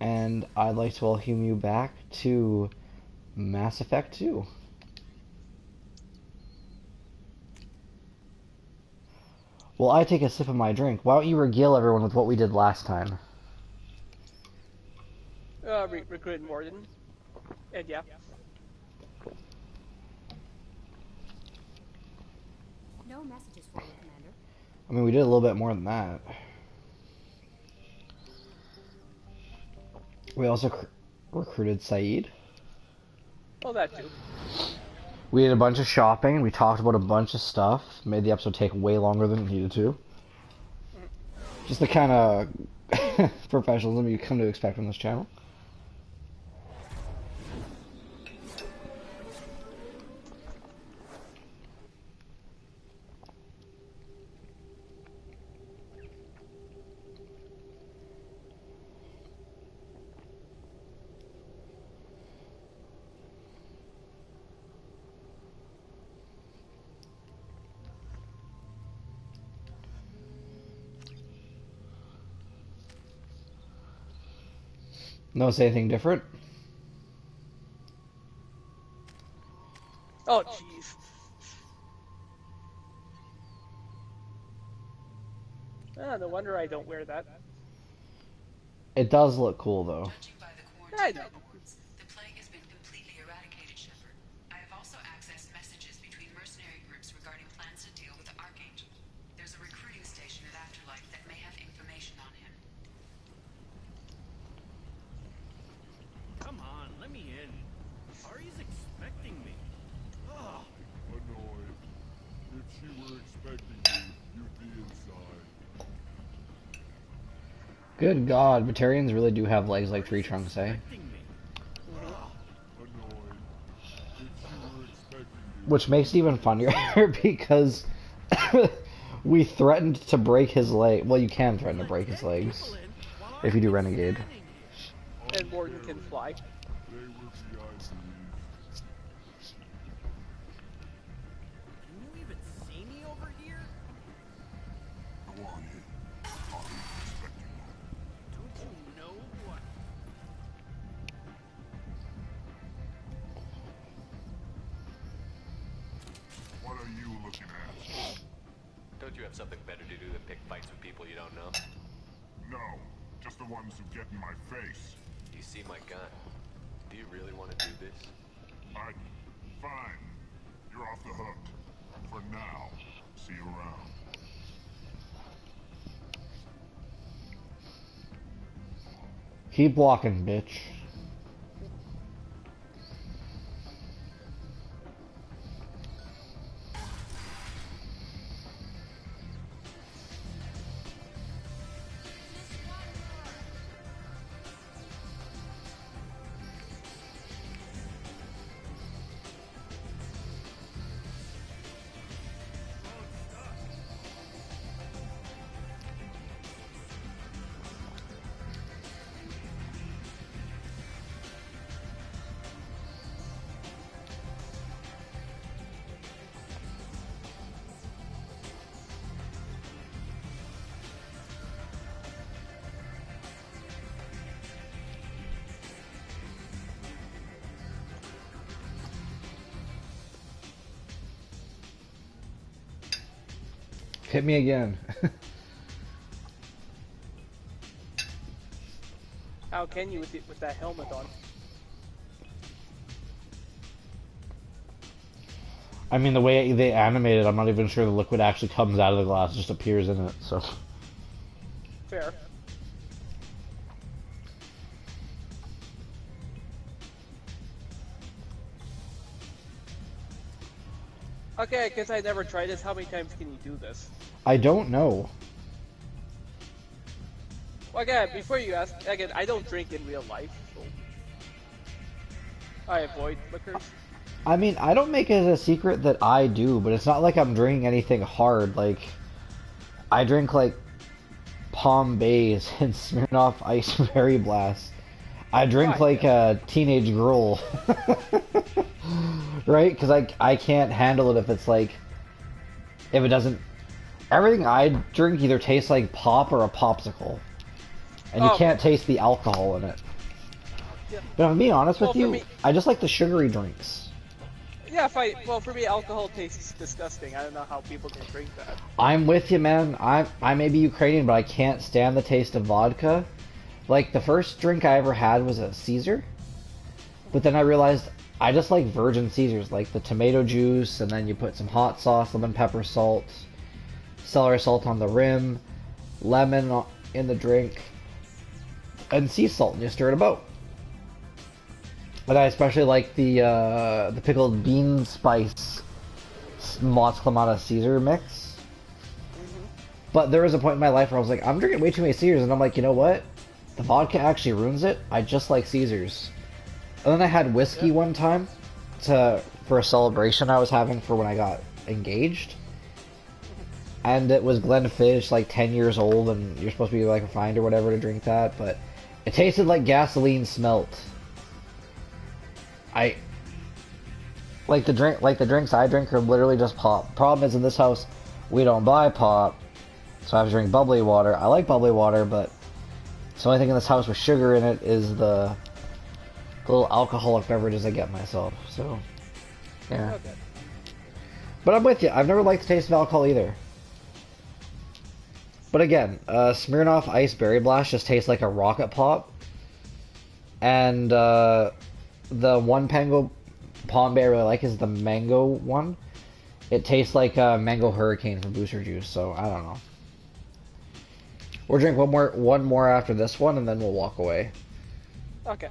and I'd like to welcome you back to Mass Effect 2. While I take a sip of my drink, why don't you regale everyone with what we did last time? Recruited Morden. And yeah. No messages for you, Commander. I mean, we did a little bit more than that. We also recruited Saeed. Well, that too. We did a bunch of shopping. We talked about a bunch of stuff. Made the episode take way longer than it needed to. Just the kind of professionalism you come to expect from this channel. Notice anything different? Oh, jeez. No wonder I don't wear that. It does look cool, though. I know. The plague has been completely eradicated, Shepard. I have also accessed messages between mercenary groups regarding plans to deal with the Archangel. There's a recruiting station at Afterlife that may have information on him. Come on, let me in. Ari's expecting me. Ugh. Annoyed. If she were expecting you, you'd be inside. Good God, Batarians really do have legs like tree trunks, eh? Annoyed. If she were expecting you. Which makes it even funnier because we threatened to break his leg. Well, you can threaten to break his legs if you do Renegade. And Morden can fly. They were VIPs. Can you even see me over here? Go on in. I'll be expecting you. Don't you know what? What are you looking at? Don't you have something better to do than pick fights with people you don't know? No, just the ones who get in my face. You see my gun. Do you really want to do this? Fine. You're off the hook. For now. See you around. Keep walking, bitch. Hit me again. How can you with that helmet on? I mean, the way they animate it, I'm not even sure the liquid actually comes out of the glass, it just appears in it, so. Fair. Okay, I guess I never tried this. How many times can you do this? I don't know. Well, again, before you ask, again, I don't drink in real life, so I avoid liquors. I mean, I don't make it a secret that I do, but it's not like I'm drinking anything hard. Like, I drink, like, Palm Bays and Smirnoff Ice Berry Blast. I drink like a teenage girl. Right? Because I can't handle it if it's like... If it doesn't... Everything I drink either tastes like pop or a popsicle. And you can't taste the alcohol in it. Yeah. But if I'm being honest Well, with for you, me, I just like the sugary drinks. yeah, well, for me, alcohol tastes disgusting. I don't know how people can drink that. I'm with you, man. I may be Ukrainian, but I can't stand the taste of vodka. Like, the first drink I ever had was a Caesar, but then I realized I just like virgin Caesars, like the tomato juice, and then you put some hot sauce, lemon pepper salt, celery salt on the rim, lemon in the drink, and sea salt, and you stir it about. And I especially like the pickled bean spice Mott's Clamato Caesar mix. But there was a point in my life where I was like, I'm drinking way too many Caesars, and I'm like, you know what? The vodka actually ruins it. I just like Caesars. And then I had whiskey one time for a celebration I was having for when I got engaged. And it was Glenfiddich, like 10 years old, and you're supposed to be like refined or whatever to drink that, but it tasted like gasoline smelt. I like the drinks I drink are literally just pop. Problem is, in this house we don't buy pop, so I have to drink bubbly water. I like bubbly water, but the only thing in this house with sugar in it is the little alcoholic beverages I get myself. So yeah. Okay. But I'm with you. I've never liked the taste of alcohol either. But again, Smirnoff Ice Berry Blast just tastes like a rocket pop, and the one Palm Bay I really like is the mango one. It tastes like a mango hurricane from Booster Juice, so I don't know. We'll drink one more after this one, and then we'll walk away. Okay.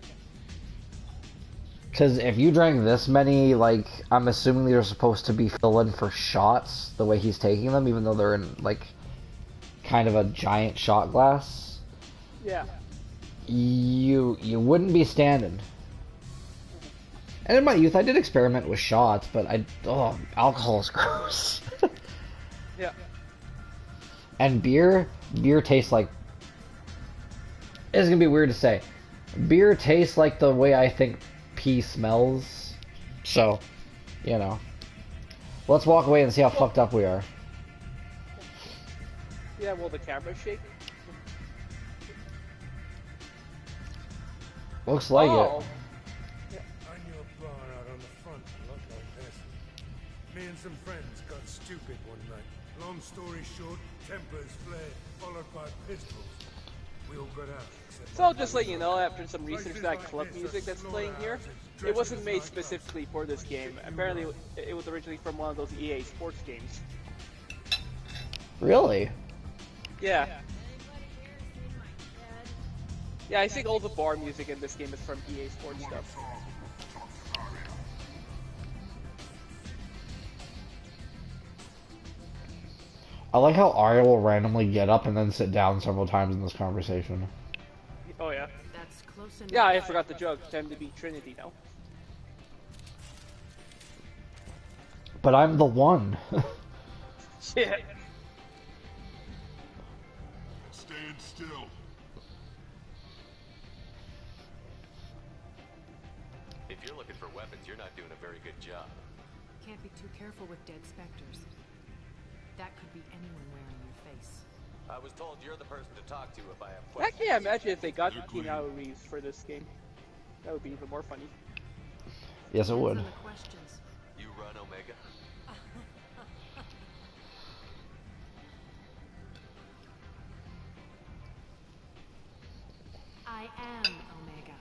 Because if you drank this many, like, I'm assuming they're supposed to be filling for shots, the way he's taking them, even though they're in, like, kind of a giant shot glass. Yeah. You wouldn't be standing. And in my youth, I did experiment with shots, but alcohol is gross. Yeah. And beer tastes like... It's gonna be weird to say. Beer tastes like the way I think pee smells. So, you know. Let's walk away and see how fucked up we are. Yeah, will the camera shake? Looks like it. I knew a bar out on the front a lot like this. Me and some friends got stupid one night. Long story short, tempers flared, followed by pistols. We all got out. So just let you know, after some research, that club music that's playing here, it wasn't made specifically for this game. Apparently, it was originally from one of those EA sports games. Really? Yeah. Yeah, I think all the bar music in this game is from EA Sports stuff. I like how Arya will randomly get up and then sit down several times in this conversation. Oh yeah. That's close enough. Yeah, I forgot the joke. Time to be Trinity now. But I'm the one. Shit. Stand still. If you're looking for weapons, you're not doing a very good job. Can't be too careful with dead specters. That could be anyone wearing your face. I was told you're the person to talk to if I have I questions. can't imagine if they got Keanu Reeves for this game. That would be even more funny. Yes, it would. Depends on the questions. You run Omega? I am Omega.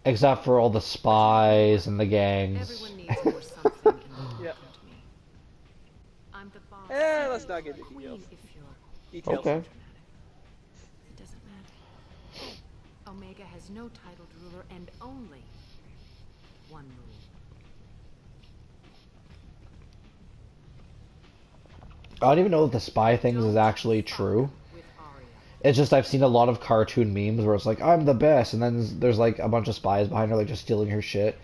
Except for all the spies and the gangs. Everyone needs more something in Yeah. to me. I'm the boss. Let's not get into Queen, details. if you're Details. Okay. It doesn't matter. Omega has no titled ruler and only one rule. I don't even know if the spy things is actually true. With Arya. It's just I've seen a lot of cartoon memes where it's like, I'm the best, and then there's like a bunch of spies behind her, like just stealing her shit.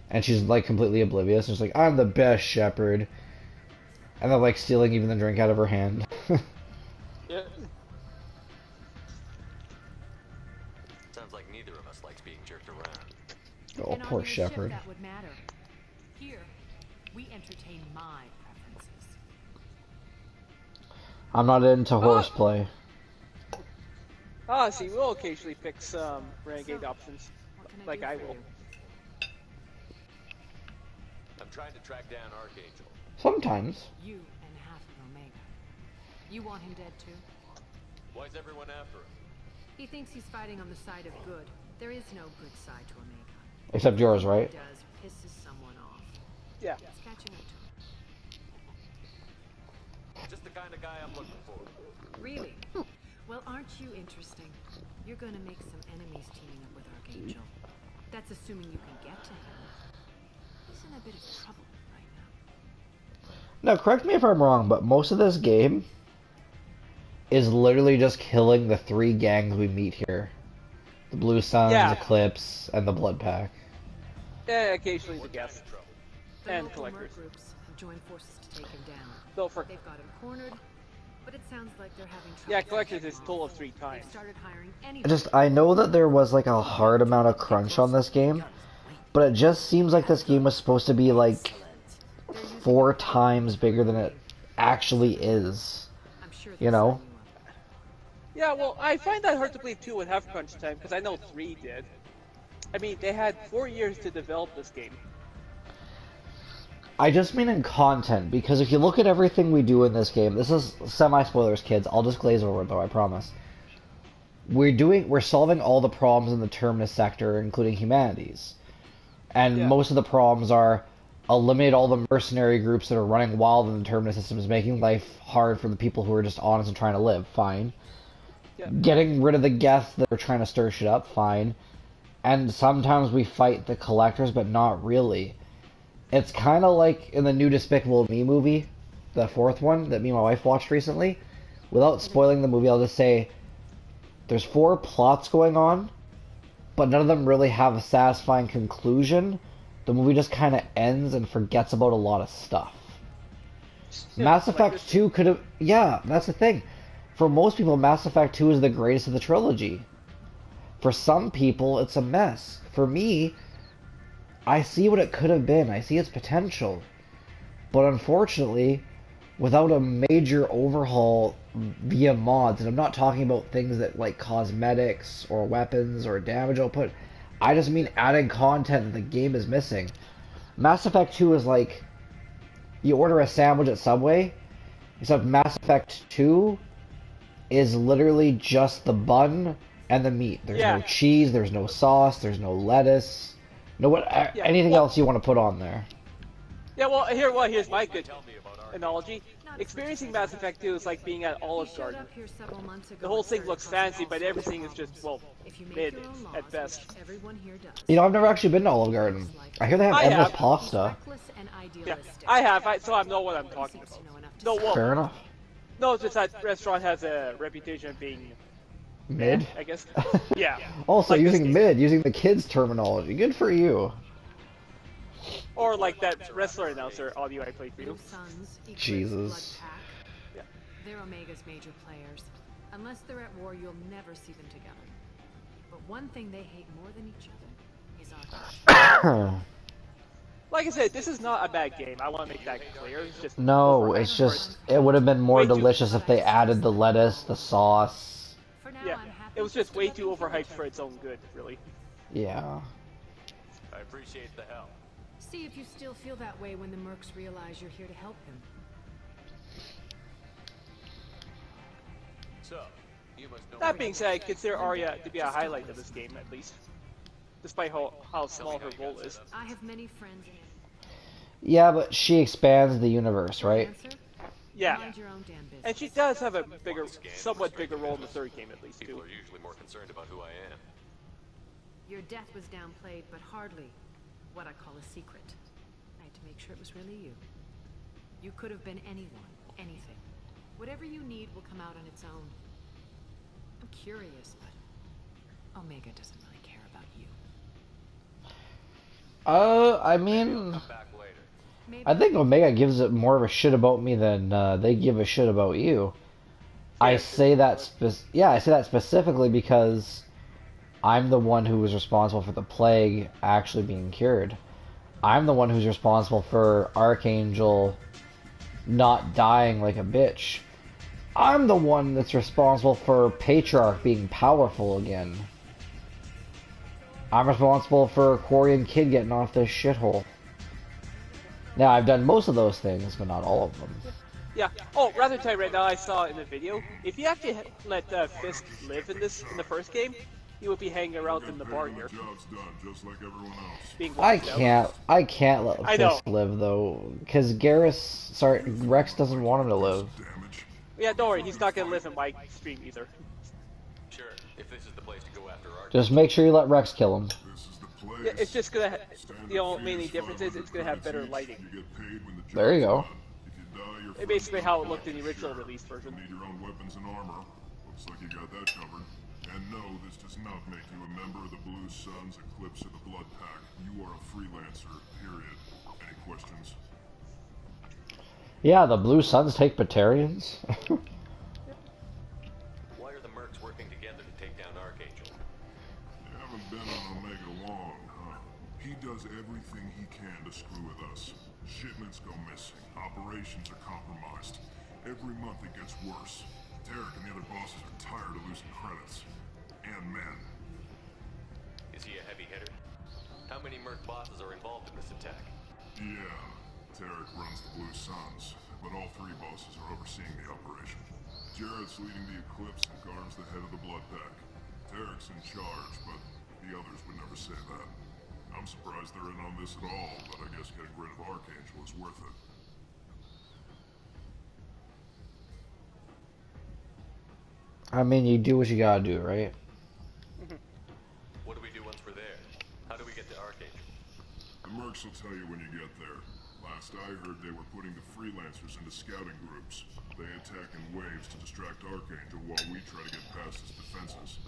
And she's like completely oblivious. And it's like, I'm the best shepherd. And they're like stealing even the drink out of her hand. Yeah. Sounds like neither of us likes being jerked around. Oh, And on poor your ship, shepherd. that would matter. Here, we entertain my preferences. I'm not into horseplay. Ah, see, we'll occasionally pick some renegade So, options, What can like do I for will. you? I'm trying to track down Archangel. Sometimes. You and half of Omega. You want him dead too? Why's everyone after him? He thinks he's fighting on the side of good. There is no good side to Omega. Except yours, What he right? does pisses someone off. Yeah. It's catching up to him. Just the kind of guy I'm looking for. Really? Well, aren't you interesting? You're gonna make some enemies teaming up with Archangel. That's assuming you can get to him. He's in a bit of trouble right now. Now, correct me if I'm wrong, but most of this game is literally just killing the 3 gangs we meet here. The Blue Suns, Yeah. Eclipse, and the Blood Pack. Yeah, occasionally the guests Trouble. The and local collectors. merc groups have joined forces to take him down. Though for They've got him cornered, but it sounds like they're having trouble. yeah, collectors is getting total off. of 3 They've times. started hiring I know that there was like a hard amount of crunch on this game, but it just seems like this game was supposed to be like 4 times bigger than it actually is. I'm sure You know? Yeah, well, I find that hard to believe too with half crunch time because I know 3 did. I mean, they had 4 years to develop this game. I just mean in content, because if you look at everything we do in this game, this is semi-spoilers, kids, I'll just glaze over it though, I promise. We're solving all the problems in the Terminus sector, including humanities. And Yeah. most of the problems are eliminate all the mercenary groups that are running wild in the Terminus systems, making life hard for the people who are just honest and trying to live, fine. Yeah. Getting rid of the guests that are trying to stir shit up, fine. And sometimes we fight the collectors, but not really. It's kind of like in the new Despicable Me movie, the 4th one that me and my wife watched recently. Without spoiling the movie, I'll just say there's 4 plots going on, but none of them really have a satisfying conclusion. The movie just kind of ends and forgets about a lot of stuff. Yeah, Mass like Effect this- 2 could have... Yeah, that's the thing. For most people, Mass Effect 2 is the greatest of the trilogy. For some people, it's a mess. For me, I see what it could have been. I see its potential. But unfortunately, without a major overhaul via mods, and I'm not talking about things that like cosmetics or weapons or damage output, I just mean adding content that the game is missing. Mass Effect 2 is like you order a sandwich at Subway, except Mass Effect 2 is literally just the bun and the meat. There's Yeah. no cheese, there's no sauce, there's no lettuce, anything well- else you want to put on there. Yeah, well, here's my good Tell me about Archangel. analogy. Experiencing Mass Effect 2 is like being at He Olive showed Garden. up here several months ago The whole and thing started looks causing fancy, all but sorts of everything is just, problems. well, If you make mid your own laws, at best. which everyone here does. You know, I've never actually been to Olive Garden. I hear they have I endless have. pasta. Reckless and Yeah, idealistic. I have, so I know what I'm talking Seems about. to know enough to No, say well, Fair enough. no, it's just that restaurant has a reputation of being Mid? I guess. Yeah. Also, Like this using game. mid, using the kids' terminology. Good for you. Or like that wrestler announcer audio I played for you. Blue Suns, Eclipse, Jesus. Blood Pack. Yeah. They're Omega's major players. Unless they're at war, you'll never see them together. But one thing they hate more than each other is Archangel. Like I said, this is not a bad game. I want to make that clear. It's just No, it's just, it would have been more Way too- delicious if they added the lettuce, the sauce. For now, Yeah, I'm happy it was just way to too let them overhyped kill for each its own good, really. Yeah. I appreciate the help. other. See if you still feel that way when the mercs realize you're here to help him. So, you must know. That being said, I consider Arya to be a highlight of this game, at least. Despite how small her role is. I have many friends in it. Yeah, but she expands the universe, right? Answer? Yeah. Mind your own damn business. And she does have a somewhat bigger role in the 3rd game, at least, People too. are usually more concerned about who I am. Your death was downplayed, but hardly what I call a secret. I had to make sure it was really you. You could have been anyone, anything. Whatever you need will come out on its own. I'm curious, but Omega doesn't really care about you. I mean, Back later. Maybe I think Omega gives it more of a shit about me than they give a shit about you. I say that specifically because I'm the one who was responsible for the plague actually being cured. I'm the one who's responsible for Archangel not dying like a bitch. I'm the one that's responsible for Patriarch being powerful again. I'm responsible for Quarian Kid getting off this shithole. Now, I've done most of those things, but not all of them. Yeah. Oh, rather than tell you right now, I saw in the video, if you actually let Fisk live in the first game, he would be hanging around in the bar here. Job's done, just like everyone else. Being watched out. I can't let I know. Fisk live, though. Because Rex doesn't want him to live. Damage. Yeah, don't worry, he's not gonna live in my stream either. Sure, if this is the place to go after Ark. Just make sure you let Rex kill him. This is the place. Yeah, it's just gonna, the only main difference is it's gonna have better lighting. You get paid when the job's There you go. done. If you die, you're It's basically how it looked in the original release version. You need your own weapons and armor. Looks like you got that covered. And no, this does not make you a member of the Blue Suns, Eclipse, or the Blood Pack. You are a freelancer, period. Any questions? Yeah, the Blue Suns take Batarians. Why are the mercs working together to take down Archangel? You haven't been on Omega long, huh? He does everything he can to screw with us. Shipments go missing. Operations are compromised. Every month it gets worse. Tarek and the other bosses are tired of losing credits. And men. Is he a heavy hitter? How many merc bosses are involved in this attack? Yeah, Tarek runs the Blue Suns, but all three bosses are overseeing the operation. Jarrett's leading the Eclipse and Garm's the head of the Blood Pack. Tarek's in charge, but the others would never say that. I'm surprised they're in on this at all, but I guess getting rid of Archangel is worth it. I mean, you do what you gotta do, right? What do we do once we're there? How do we get to Archangel? The mercs will tell you when you get there. Last I heard, they were putting the freelancers into scouting groups. They attack in waves to distract Archangel while we try to get past his defenses.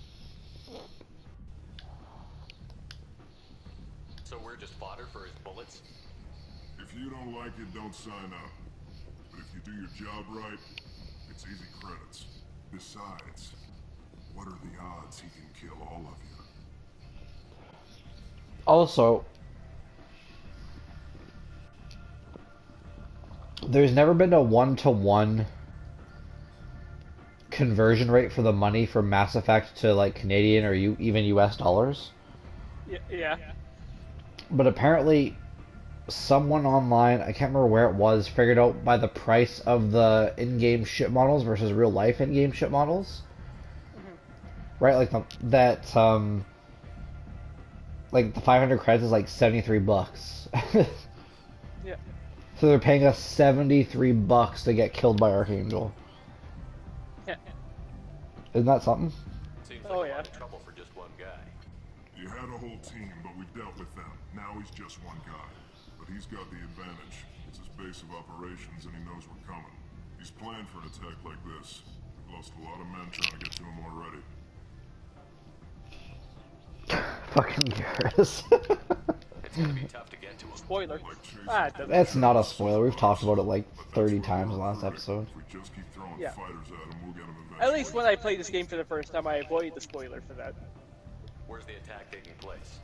So we're just fodder for his bullets? If you don't like it, don't sign up. But if you do your job right, it's easy credits. Besides, what are the odds he can kill all of you? Also, there's never been a one-to-one conversion rate for the money from Mass Effect to like Canadian or even US dollars. Yeah. But apparently someone online, I can't remember where it was, figured out by the price of the in-game ship models versus real life in-game ship models. Right, like like the 500 credits is like $73. Yeah. So they're paying us $73 to get killed by Archangel. Yeah. Isn't that something? Seems Oh, like a yeah. lot of trouble for just one guy. You had a whole team, but we dealt with them. Now he's just one guy. But he's got the advantage. It's his base of operations and he knows we're coming. He's planned for an attack like this. We've lost a lot of men trying to get to him already. Fucking Garrus. It's gonna be tough to get to him. Spoiler. Like chasing Ah, it doesn't. That's not a spoiler. We've talked about it like 30 times in the last episode. If we just keep throwing Yeah. fighters at him, we'll get him At eventually. least when I played this game for the first time, I avoided the spoiler for that. Where's the attack taking place?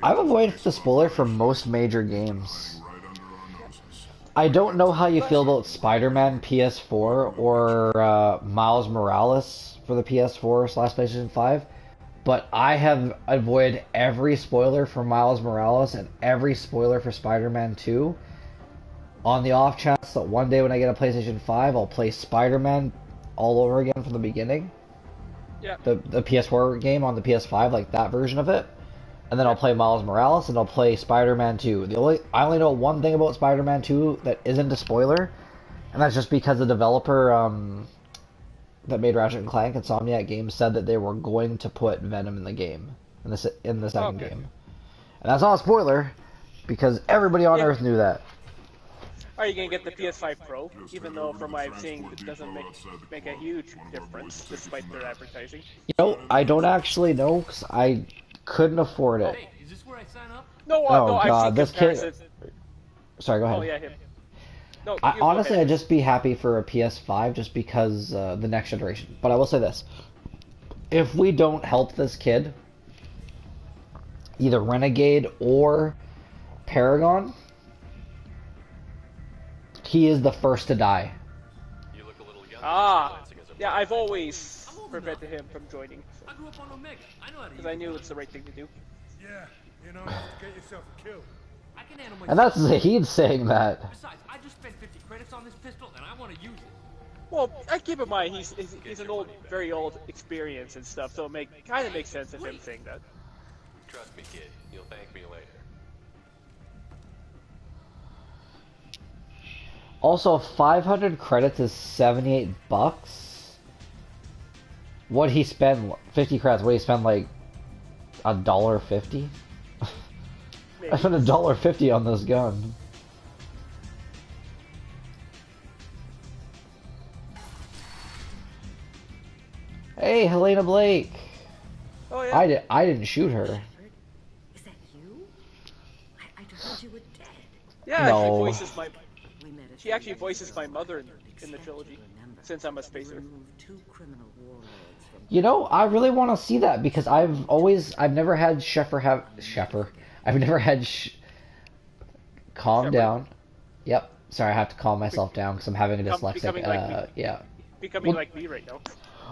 I've avoided the spoiler for most major games. Right under our noses. I don't know how you feel about Spider-Man PS4 or Miles Morales for the PS4/PlayStation 5, but I have avoided every spoiler for Miles Morales and every spoiler for Spider-Man 2. On the off chance that one day when I get a PlayStation 5, I'll play Spider-Man all over again from the beginning. Yeah. The PS4 game on the PS5, like that version of it. And then I'll play Miles Morales and I'll play Spider-Man 2. I only know one thing about Spider-Man 2 that isn't a spoiler, and that's just because the developer that made Ratchet & Clank, Insomniac Games, said that they were going to put Venom in the game, in the second Okay. game. And that's not a spoiler, because everybody on Earth knew that. Are you gonna get the PS5 Pro? Even though, from what I'm seeing, it doesn't make a huge difference, despite their advertising. You know, I don't actually know, because I couldn't afford it. Hey, is this where I sign up? No, Oh, no, I've God, seen this kid- comparisons. Sorry, go ahead. Oh yeah, him. No, I, you go honestly, ahead. I'd just be happy for a PS5 just because the next generation. But I will say this. If we don't help this kid, either Renegade or Paragon, he is the first to die. You look a little young Ah, Lansing as a yeah, brother. I've always prevented him from joining, I grew up on Omega. I know how to because use I knew it. it's the right thing to do. Yeah, you don't have to get yourself killed. I can handle And myself. that's Zahid saying that. Besides, I just spent 50 credits on this pistol, and I want to use it. Well, I keep in mind he's an old, very old experience and stuff, so it kind of makes sense of him saying that. Trust me, kid. You'll thank me later. Also, 500 credits is 78 bucks. What he spend 50 credits? What he spend like $1.50? I spent $1.50 on this gun. Hey, Helena Blake. Oh yeah. I didn't shoot her. Is that you? I heard you were dead. Yeah, No. she voices my. We met at She actually voices my mother in the trilogy, since I'm a spacer. removed 2 criminal warlords from You know, I really want to see that because I've never had Sheffer. I've never had calm Shepard. down. Yep. Sorry, I have to calm myself down because I'm having a dyslexic. Becoming like me. Yeah. Becoming Well- like me right now.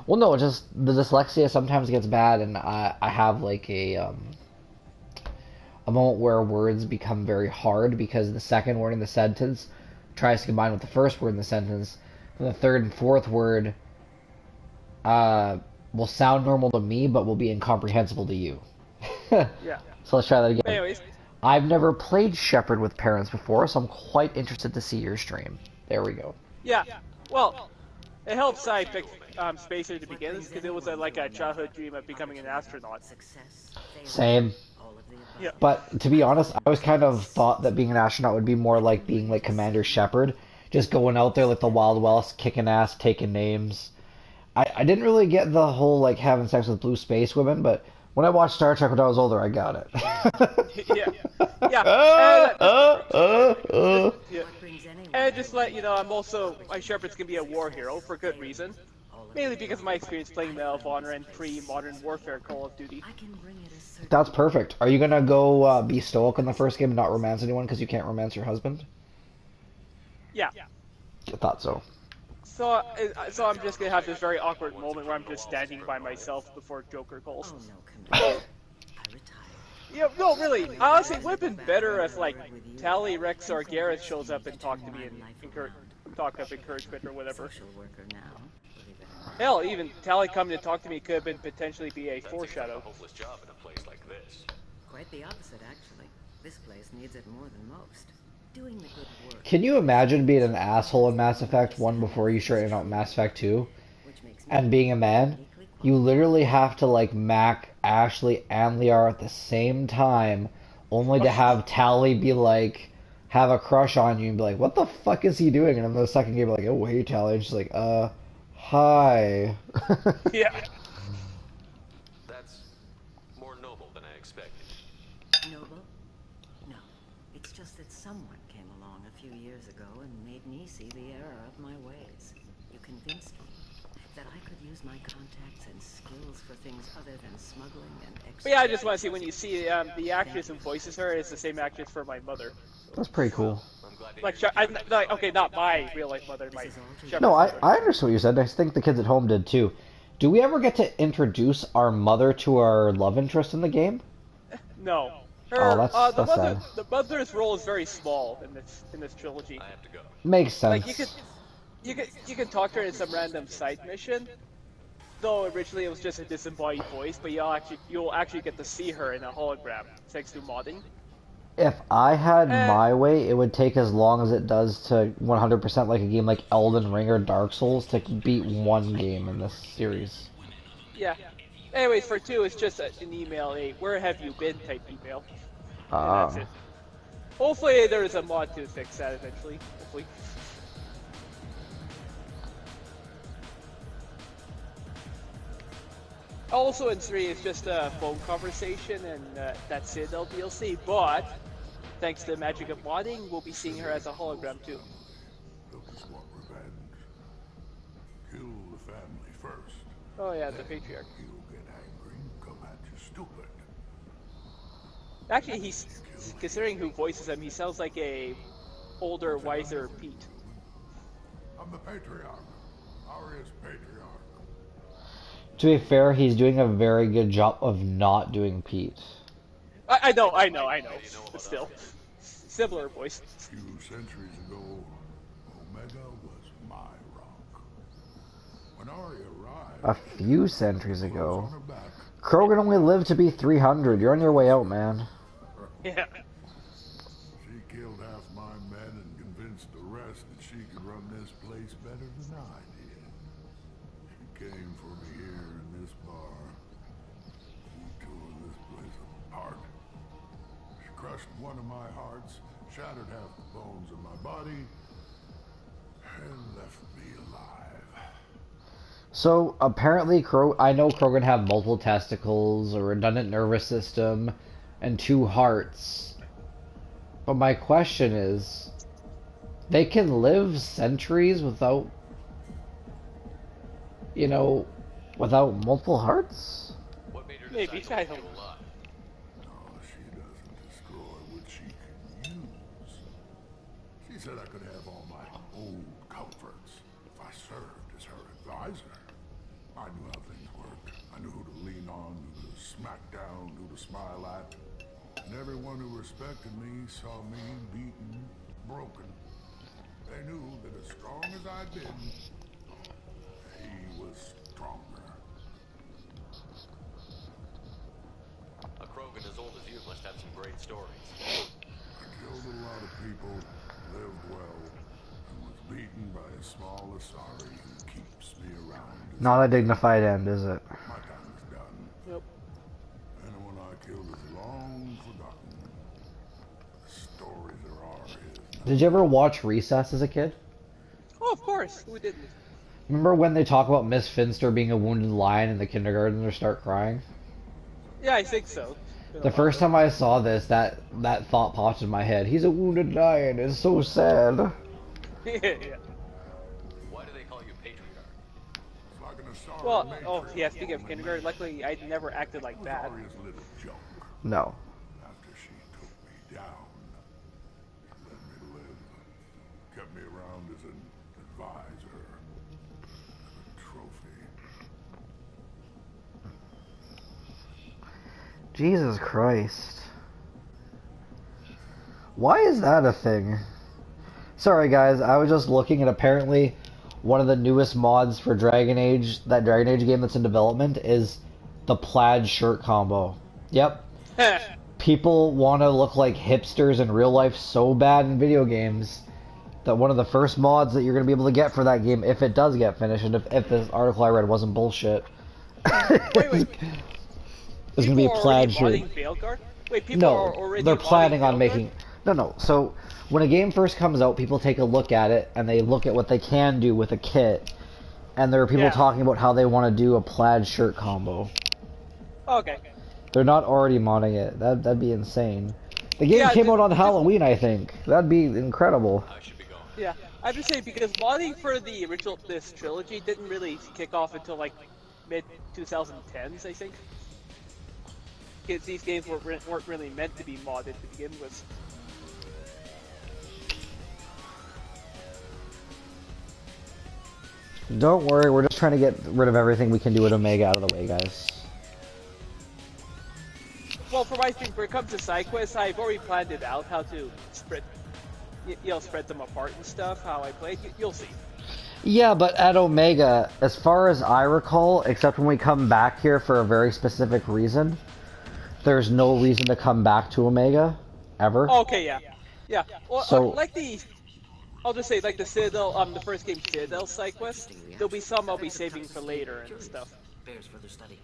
Well, no, just the dyslexia sometimes gets bad, and I have like a moment where words become very hard because the second word in the sentence tries to combine with the first word in the sentence, and the third and fourth word will sound normal to me, but will be incomprehensible to you. Yeah. So let's try that again. Anyways, I've never played Shepherd with parents before, so I'm quite interested to see your stream. There we go. yeah. Well, it helps I picked Spacer to begin with because it was like a childhood dream of becoming an astronaut. success. Same. All of the above. Yeah. But to be honest, I always kind of thought that being an astronaut would be more like being like Commander Shepard, just going out there like the Wild West, kicking ass, taking names. I didn't really get the whole like having sex with blue space women, but when I watched Star Trek when I was older, I got it. Yeah. Yeah. Yeah. What brings anyone And just let you know, my Shepard's gonna be a war hero for good reason. Mainly because of my experience playing Medal of Honor and pre-Modern Warfare Call of Duty. I can bring it a certain That's perfect. Are you gonna go be stoic in the first game and not romance anyone because you can't romance your husband? Yeah. I thought so. So I'm just gonna have this very awkward moment where I'm just standing by myself before Joker calls. Oh no, Commander. I retired. Yeah, no, really. Honestly, it would have been better if, like, Tally, Rex, or Garrus shows up and talked to me and talk up encouragement or whatever. Social worker now. Believe it or not. Hell, even Tally coming to talk to me could have been potentially be a foreshadow. Hopeless job in a place like this. Quite the opposite, actually. This place needs it more than most. Doing the good work, Can you imagine being an asshole in Mass Effect 1 before you straighten out Mass Effect 2? which makes me And being a man? uniquely You literally have to like Mac, Ashley, and Liara at the same time, only to have Tally be like, have a crush on you and be like, what the fuck is he doing? And in the second game, like, oh, hey, Tally. And she's like, hi. Yeah. That's more noble than I expected. noble? No. It's just that someone came along a few years ago and made me see the error of my ways. You convinced me that I could use my contacts and skills for things other than smuggling and But yeah, I just want to see when you see the actress who voices her is the same actress for my mother. That's pretty cool. I'm glad to Like, hear okay, not my real life mother, my Shepard's No, mother. I understood what you said. I think the kids at home did too. Do we ever get to introduce our mother to our love interest in the game? No. Oh, that's sad. The mother's role is very small in this trilogy. I have to go. Makes sense. Like you can talk to her in some random side mission. Though originally it was just a disembodied voice, but you'll actually get to see her in a hologram thanks to modding. If I had my way, it would take as long as it does to 100% like a game like Elden Ring or Dark Souls to beat one game in this series. Yeah. Anyways, for 2, it's just an email, a "Where have you been?" type email. And that's it. Hopefully there is a mod to fix that eventually. Hopefully. Also in 3, it's just a phone conversation, and that's it, DLC. But thanks to the magic of modding, we'll be seeing her as a hologram too. Locust want revenge. Kill the family first. Oh yeah, the patriarch. He'll get angry and come at you stupid. Actually, he's considering who voices him. He sounds like a older, wiser Pete. I'm the patriarch. Aria's patriarch. To be fair, he's doing a very good job of not doing Pete. I know. What do you know But about still, Aria? similar voice. A few centuries ago, Omega was my rock. When Aria arrived, A few centuries clothes ago. on her back, Krogan only lived to be 300. You're on your way out, man. Yeah. she killed half my men and convinced the rest that she could run this place better than I did. She came for me here in this bar. We tore this place apart. She crushed one of my hearts, shattered half the bones in my body, and left me alive. So apparently, I know Krogan have multiple testicles, a redundant nervous system, and 2 hearts. But my question is, they can live centuries without, you know, without multiple hearts? What made her Maybe, decide I to don't leave you know. alive? No, she doesn't destroy what she can use. She said I could have all my old comforts if I served as her advisor. I knew how things worked. I knew who to lean on, who to smack down, who to smile at. And everyone who respected me saw me beaten, broken. They knew that as strong as I'd been, he was stronger. A Krogan as old as you must have some great stories. I killed a lot of people, lived well, and was beaten by a small Asari who keeps me around. Not a dignified end, is it? My time is done. Nope. Anyone I killed is long forgotten. The stories there are is Did you ever watch Recess as a kid? Oh, of course. Who didn't? Remember when they talk about Miss Finster being a wounded lion in the kindergarten and start crying? Yeah, I think so. The first time I saw this, that thought popped in my head. He's a wounded lion. It's so sad. Yeah. Why do they call you patriarch? It's like an Asari Well, matriarch yeah. Speaking of woman kindergarten, luckily I never acted like was that. Arya's little joke. No. After she took me down, she let me live. Kept me around as an advisor. And a trophy. Jesus Christ. Why is that a thing? Sorry guys, I was just looking at apparently one of the newest mods for Dragon Age, that Dragon Age game that's in development, is the plaid shirt combo. Yep. People want to look like hipsters in real life so bad in video games that one of the first mods that you're going to be able to get for that game, if it does get finished, and if this article I read wasn't bullshit, Wait. it's going to be a plaid shirt. Veilguard? Wait, people No, are already they're planning on Veilguard? making... No. So, when a game first comes out, people take a look at it, and they look at what they can do with a kit. And there are people talking about how they want to do a plaid shirt combo. Okay. They're not already modding it. That'd be insane. The game came out on Halloween, I think. That'd be incredible. I should be going. Yeah, I'm just saying because modding for the original this trilogy didn't really kick off until like mid 2010s, I think. Because these games weren't really meant to be modded to begin with. Don't worry, we're just trying to get rid of everything we can do with Omega out of the way, guys. Well, for my thing, when it comes to side quests, I've already planned it out how to spread them apart and stuff. How I play it, you'll see. Yeah, but at Omega, as far as I recall, except when we come back here for a very specific reason, there's no reason to come back to Omega, ever. Okay, yeah. Well, So- like I'll just say, like the Citadel, the first game Citadel side quest, there'll be some I'll be saving for later and stuff. Bears further study.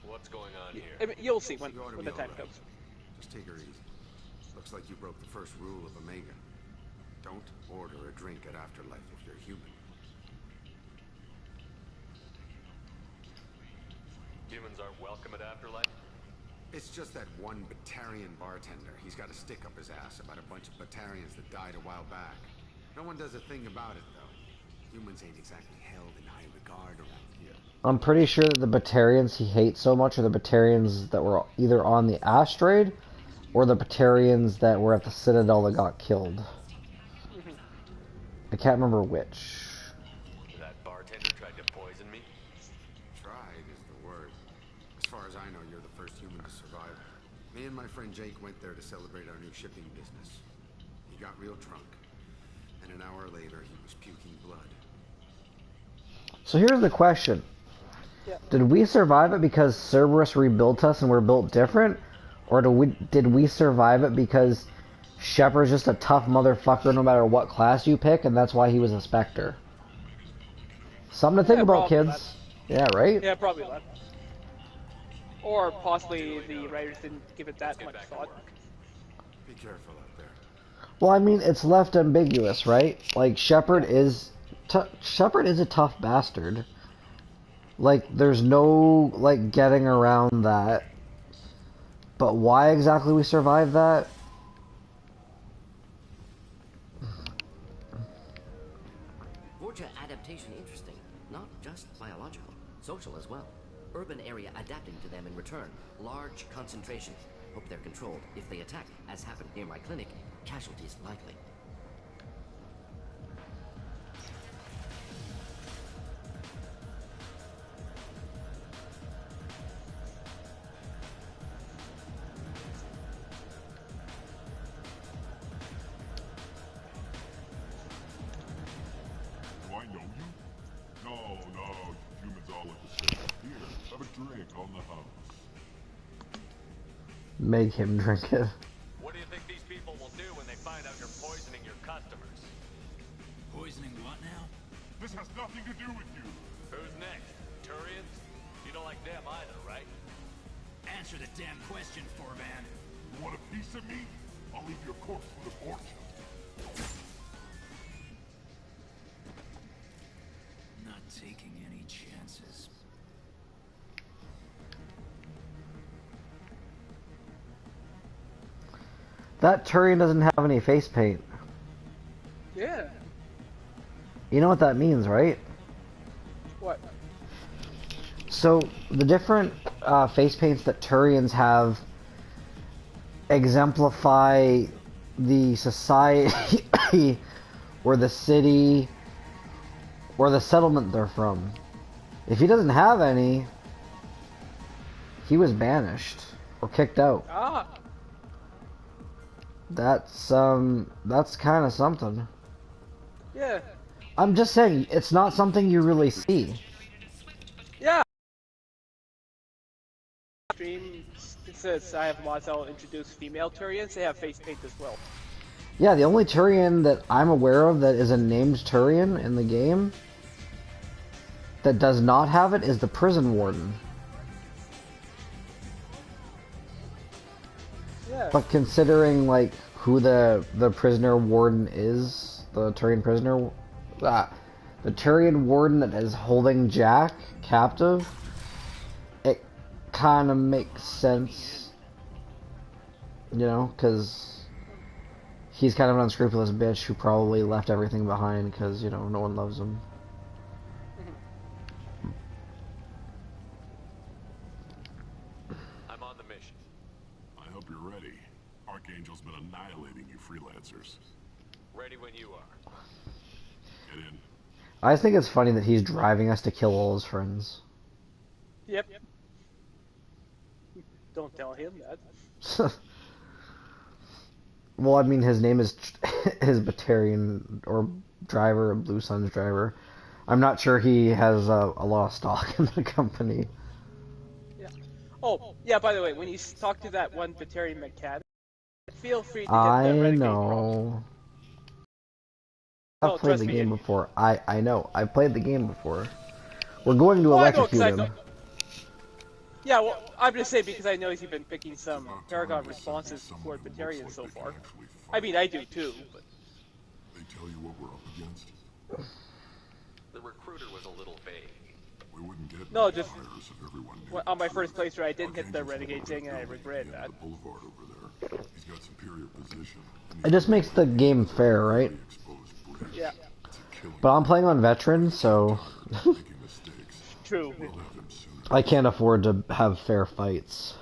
What's going on here? I mean, you'll see when You ought to the be time all right. comes. Just take her easy. Looks like you broke the first rule of Omega. Don't order a drink at Afterlife if you're human. Humans aren't welcome at Afterlife? It's just that one Batarian bartender. He's got a stick up his ass about a bunch of Batarians that died a while back. No one does a thing about it, though. Humans ain't exactly held in high regard around here. I'm pretty sure that the Batarians he hates so much are the Batarians that were either on the asteroid or the Batarians that were at the Citadel that got killed. I can't remember which. That I know, you're the first human to survive. Me and my friend Jake went there to celebrate our new shipping business. He got real drunk, and an hour later he was puking blood. So here's the question. Yeah. Did we survive it because Cerberus rebuilt us and we're built different? Or did we survive it because Shepard's just a tough motherfucker no matter what class you pick, and that's why he was a Spectre? Something to think about, kids. Yeah, right? Yeah, probably that. Or possibly the writers didn't give it that much thought. Be careful out there. Well, I mean, it's left ambiguous, right? Like, Shepard is a tough bastard. Like, there's no, like, getting around that. But why exactly we survived that? Vorcha adaptation interesting. Not just biological, social as well. Urban area adapting to them in return. Large concentration. Hope they're controlled. If they attack, as happened near my clinic, casualties likely. Do I know you? No, humans all look the same. Here, have a drink on the house. Make him drink it. What do you think these people will do when they find out you're poisoning your customers? Poisoning what now? This has nothing to do with you. Who's next? Turians? You don't like them either, right? Answer the damn question, Forban. You want a piece of me? I'll leave your corpse for the fortune. Not taking any chances. That Turian doesn't have any face paint. Yeah. You know what that means, right? What? So, the different face paints that Turians have exemplify the society or the city or the settlement they're from. If he doesn't have any, he was banished or kicked out. Ah. That's kind of something. Yeah. I'm just saying, it's not something you really see. Yeah. Stream, since I have mods that'll introduce female Turians, they have face paint as well. Yeah, the only Turian that I'm aware of that is a named Turian in the game that does not have it is the prison warden. Yeah. But considering like who the prisoner warden is, the Turian prisoner, the Turian warden that is holding Jack captive, it kind of makes sense, you know, because he's kind of an unscrupulous bitch who probably left everything behind because, you know, no one loves him. I'm on the mission. I hope you're ready. Archangel's been annihilating you freelancers. Ready when you are. Get in. I just think it's funny that he's driving us to kill all his friends. Yep. Don't tell him that. Well, I mean, his name is his Batarian or driver, Blue Sun's driver. I'm not sure he has a lot of stock in the company. Yeah. Oh, yeah, by the way, when you talk to that one Batarian mechanic, feel free to hit I the renegade know. I've No, played trust the me, game before. I know. I've played the game before. We're going to electrocute him. Yeah, well, I'm just saying because I know he's been picking some Paragon responses toward Batarians so far. I mean, I do too, but... They tell you what we're up against? The recruiter was a little vague. We wouldn't get No, just... virus if everyone knew. Well, on my first playthrough, I didn't hit the renegade thing, and I regret that. The boulevard over there. He's got superior position. It just makes the game fair, right? Yeah. But I'm playing on veteran, so True. I can't afford to have fair fights.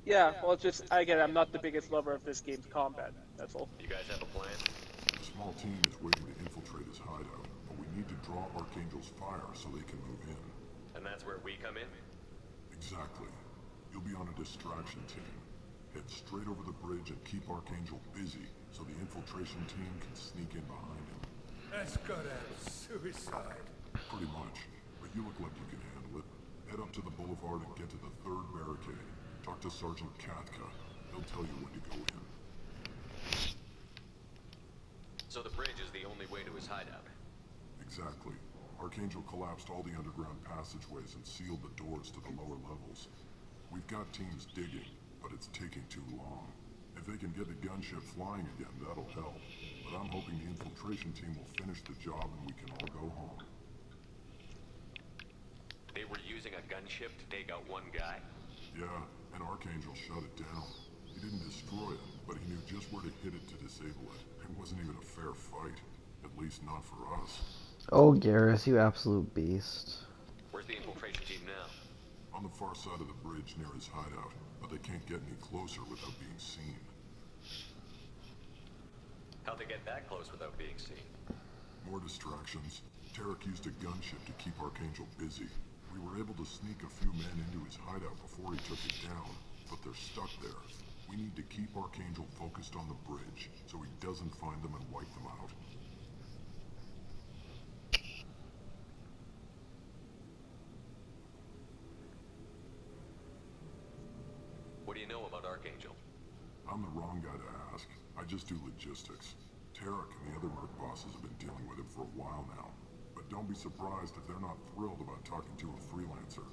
Yeah, well, just, again, I'm not the biggest lover of this game's combat, that's all. You guys have a plan? A small team is waiting to infiltrate his hideout, but we need to draw Archangel's fire so they can move in. And that's where we come in? Exactly. You'll be on a distraction team. Head straight over the bridge and keep Archangel busy so the infiltration team can sneak in behind him. That's gotta have suicide. Pretty much. But you look like you can handle it. Head up to the boulevard and get to the third barricade. Talk to Sergeant Katka. He'll tell you when to go in. So the bridge is the only way to his hideout. Exactly. Archangel collapsed all the underground passageways and sealed the doors to the lower levels. We've got teams digging, but it's taking too long. If they can get the gunship flying again, that'll help. But I'm hoping the infiltration team will finish the job and we can all go home. They were using a gunship to take out one guy? Yeah, and Archangel shut it down. He didn't destroy it, but he knew just where to hit it to disable it. It wasn't even a fair fight. At least not for us. Oh, Garrus, you absolute beast. Where's the infiltration team now? On the far side of the bridge near his hideout, but they can't get any closer without being seen. How'd they get that close without being seen? More distractions. Tarek used a gunship to keep Archangel busy. We were able to sneak a few men into his hideout before he took it down, but they're stuck there. We need to keep Archangel focused on the bridge, so he doesn't find them and wipe them out. What do you know about Archangel? I'm the wrong guy to ask. I just do logistics. Tarek and the other merc bosses have been dealing with him for a while now. But don't be surprised if they're not thrilled about talking to a freelancer.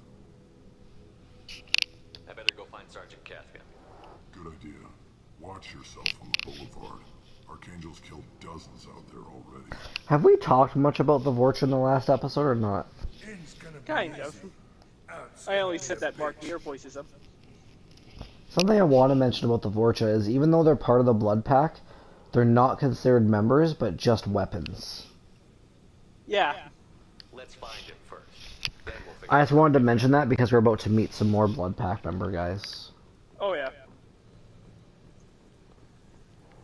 I better go find Sergeant Katka. Good idea. Watch yourself on the boulevard. Archangel's killed dozens out there already. Have we talked much about the Vorcha in the last episode or not? Kind of. I only said that Mark Muir voices them. Something I want to mention about the Vorcha is even though they're part of the Blood Pack, they're not considered members, but just weapons. Yeah. Let's find him first. Then we'll figure I just wanted to mention that because we're about to meet some more Blood Pack member guys. Oh yeah.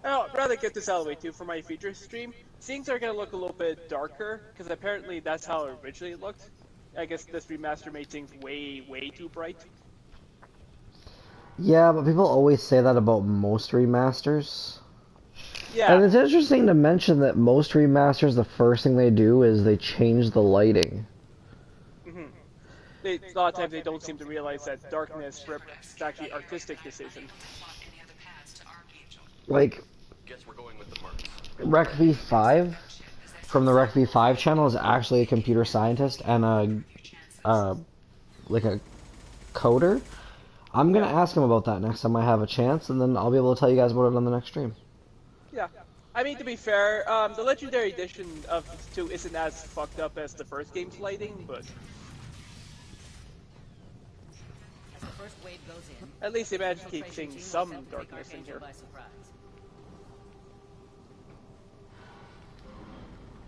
I'd rather get this out of the way too for my future stream. Things are gonna look a little bit darker, because apparently that's how it originally looked. I guess this remaster made things way too bright. Yeah, but people always say that about most remasters. Yeah. And it's interesting to mention that most remasters, the first thing they do is they change the lighting. A lot of times they don't seem to realize that darkness is actually artistic decision. Like, Guess we're going with the mercs. Rec V5 from the Rec V5 channel is actually a computer scientist and a coder. I'm gonna ask him about that next time I have a chance, and then I'll be able to tell you guys about it on the next stream. Yeah. I mean, to be fair, the Legendary Edition of 2 isn't as fucked up as the first game's lighting, but As the first wave goes in, at least they managed to keep infiltration seeing team some will attempt to take darkness in Archangel here. by surprise.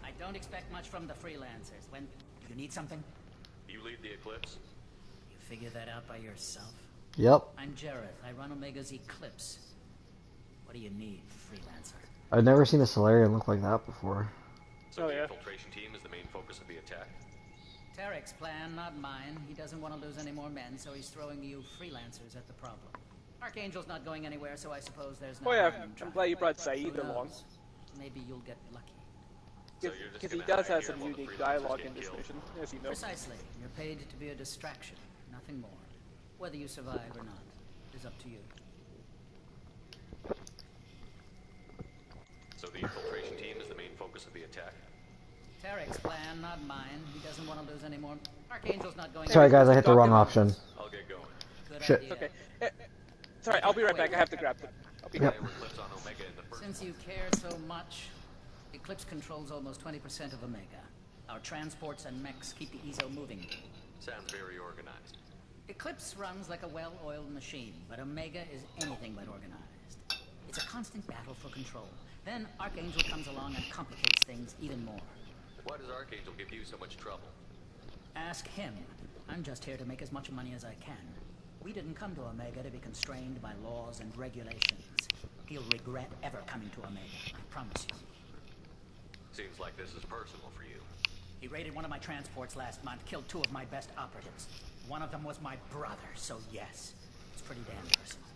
I don't expect much from the freelancers. When you need something, You lead the Eclipse? you figure that out by yourself. Yep. I'm Jareth. I run Omega's Eclipse. What do you need, freelancer? I've never seen a Solarian look like that before. So Oh, the yeah. infiltration team is the main focus of the attack? Tarek's plan, not mine. He doesn't want to lose any more men, so he's throwing you freelancers at the problem. Archangel's not going anywhere, so I suppose there's no Oh yeah, harm in I'm trying. glad you brought Who Saeed along. knows? Maybe you'll get lucky. So you're just Because he gonna does hide have here some while the unique freelancers dialogue get in this killed? mission, as you know. Precisely. You're paid to be a distraction, nothing more. Whether you survive or not is up to you. So the infiltration team is the main focus of the attack? Tarek's plan, not mine. He doesn't want to lose any more. Archangel's not going. Sorry guys, I hit the wrong Documents. option. I'll get going. Good Shit. idea. Okay. Sorry, I'll be right back. I have to grab them. I'll be Yep. back. They were Eclipse on Omega in the first Since you care so much, Eclipse controls almost 20% of Omega. Our transports and mechs keep the EZO moving. Sounds very organized. Eclipse runs like a well-oiled machine, but Omega is anything but organized. It's a constant battle for control. Then Archangel comes along and complicates things even more. Why does Archangel give you so much trouble? Ask him. I'm just here to make as much money as I can. We didn't come to Omega to be constrained by laws and regulations. He'll regret ever coming to Omega, I promise you. Seems like this is personal for you. He raided one of my transports last month, killed 2 of my best operatives. One of them was my brother, so yes. It's pretty damn personal.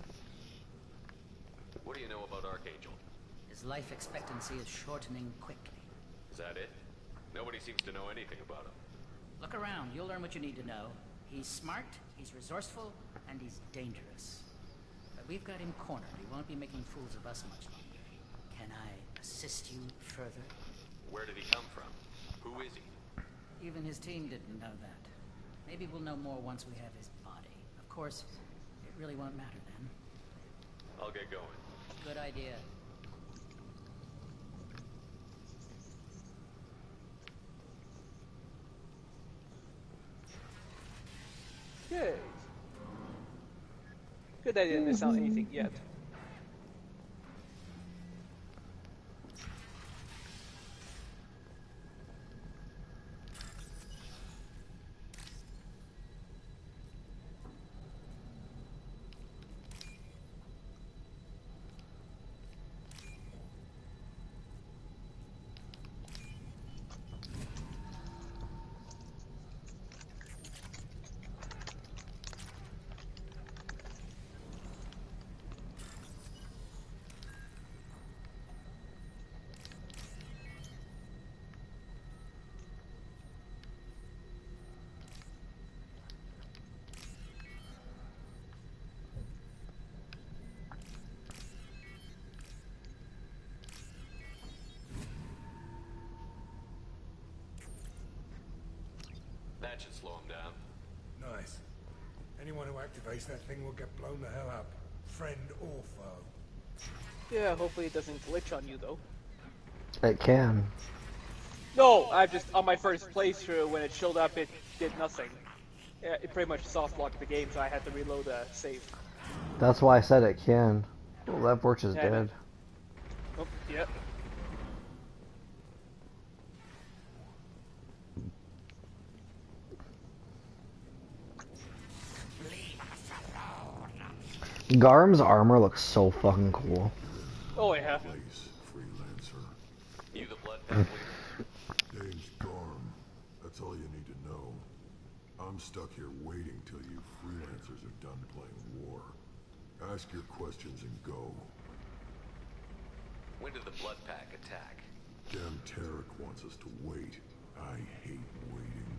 What do you know about Archangel? His life expectancy is shortening quickly. Is that it? Nobody seems to know anything about him. Look around, you'll learn what you need to know. He's smart, he's resourceful, and he's dangerous. But we've got him cornered. He won't be making fools of us much longer. Can I assist you further? Where did he come from? Who is he? Even his team didn't know that. Maybe we'll know more once we have his body. Of course, it really won't matter then. I'll get going. Good idea. Yay. Good I didn't miss out anything yet. That should slow him down. Nice. Anyone who activates that thing will get blown the hell up. Friend or foe. Yeah, hopefully it doesn't glitch on you though. It can. No, I've just, on my first playthrough, when it showed up, it did nothing. Yeah, it pretty much soft locked the game, so I had to reload a save. That's why I said it can. Well, that Borch is dead. Oh, yep. Garm's armor looks so fucking cool. Oh yeah. Place, freelancer. You the blood pack leader? Name's Garm. That's all you need to know. I'm stuck here waiting till you freelancers are done playing war. Ask your questions and go. When did the blood pack attack? Damn Tarek wants us to wait. I hate waiting.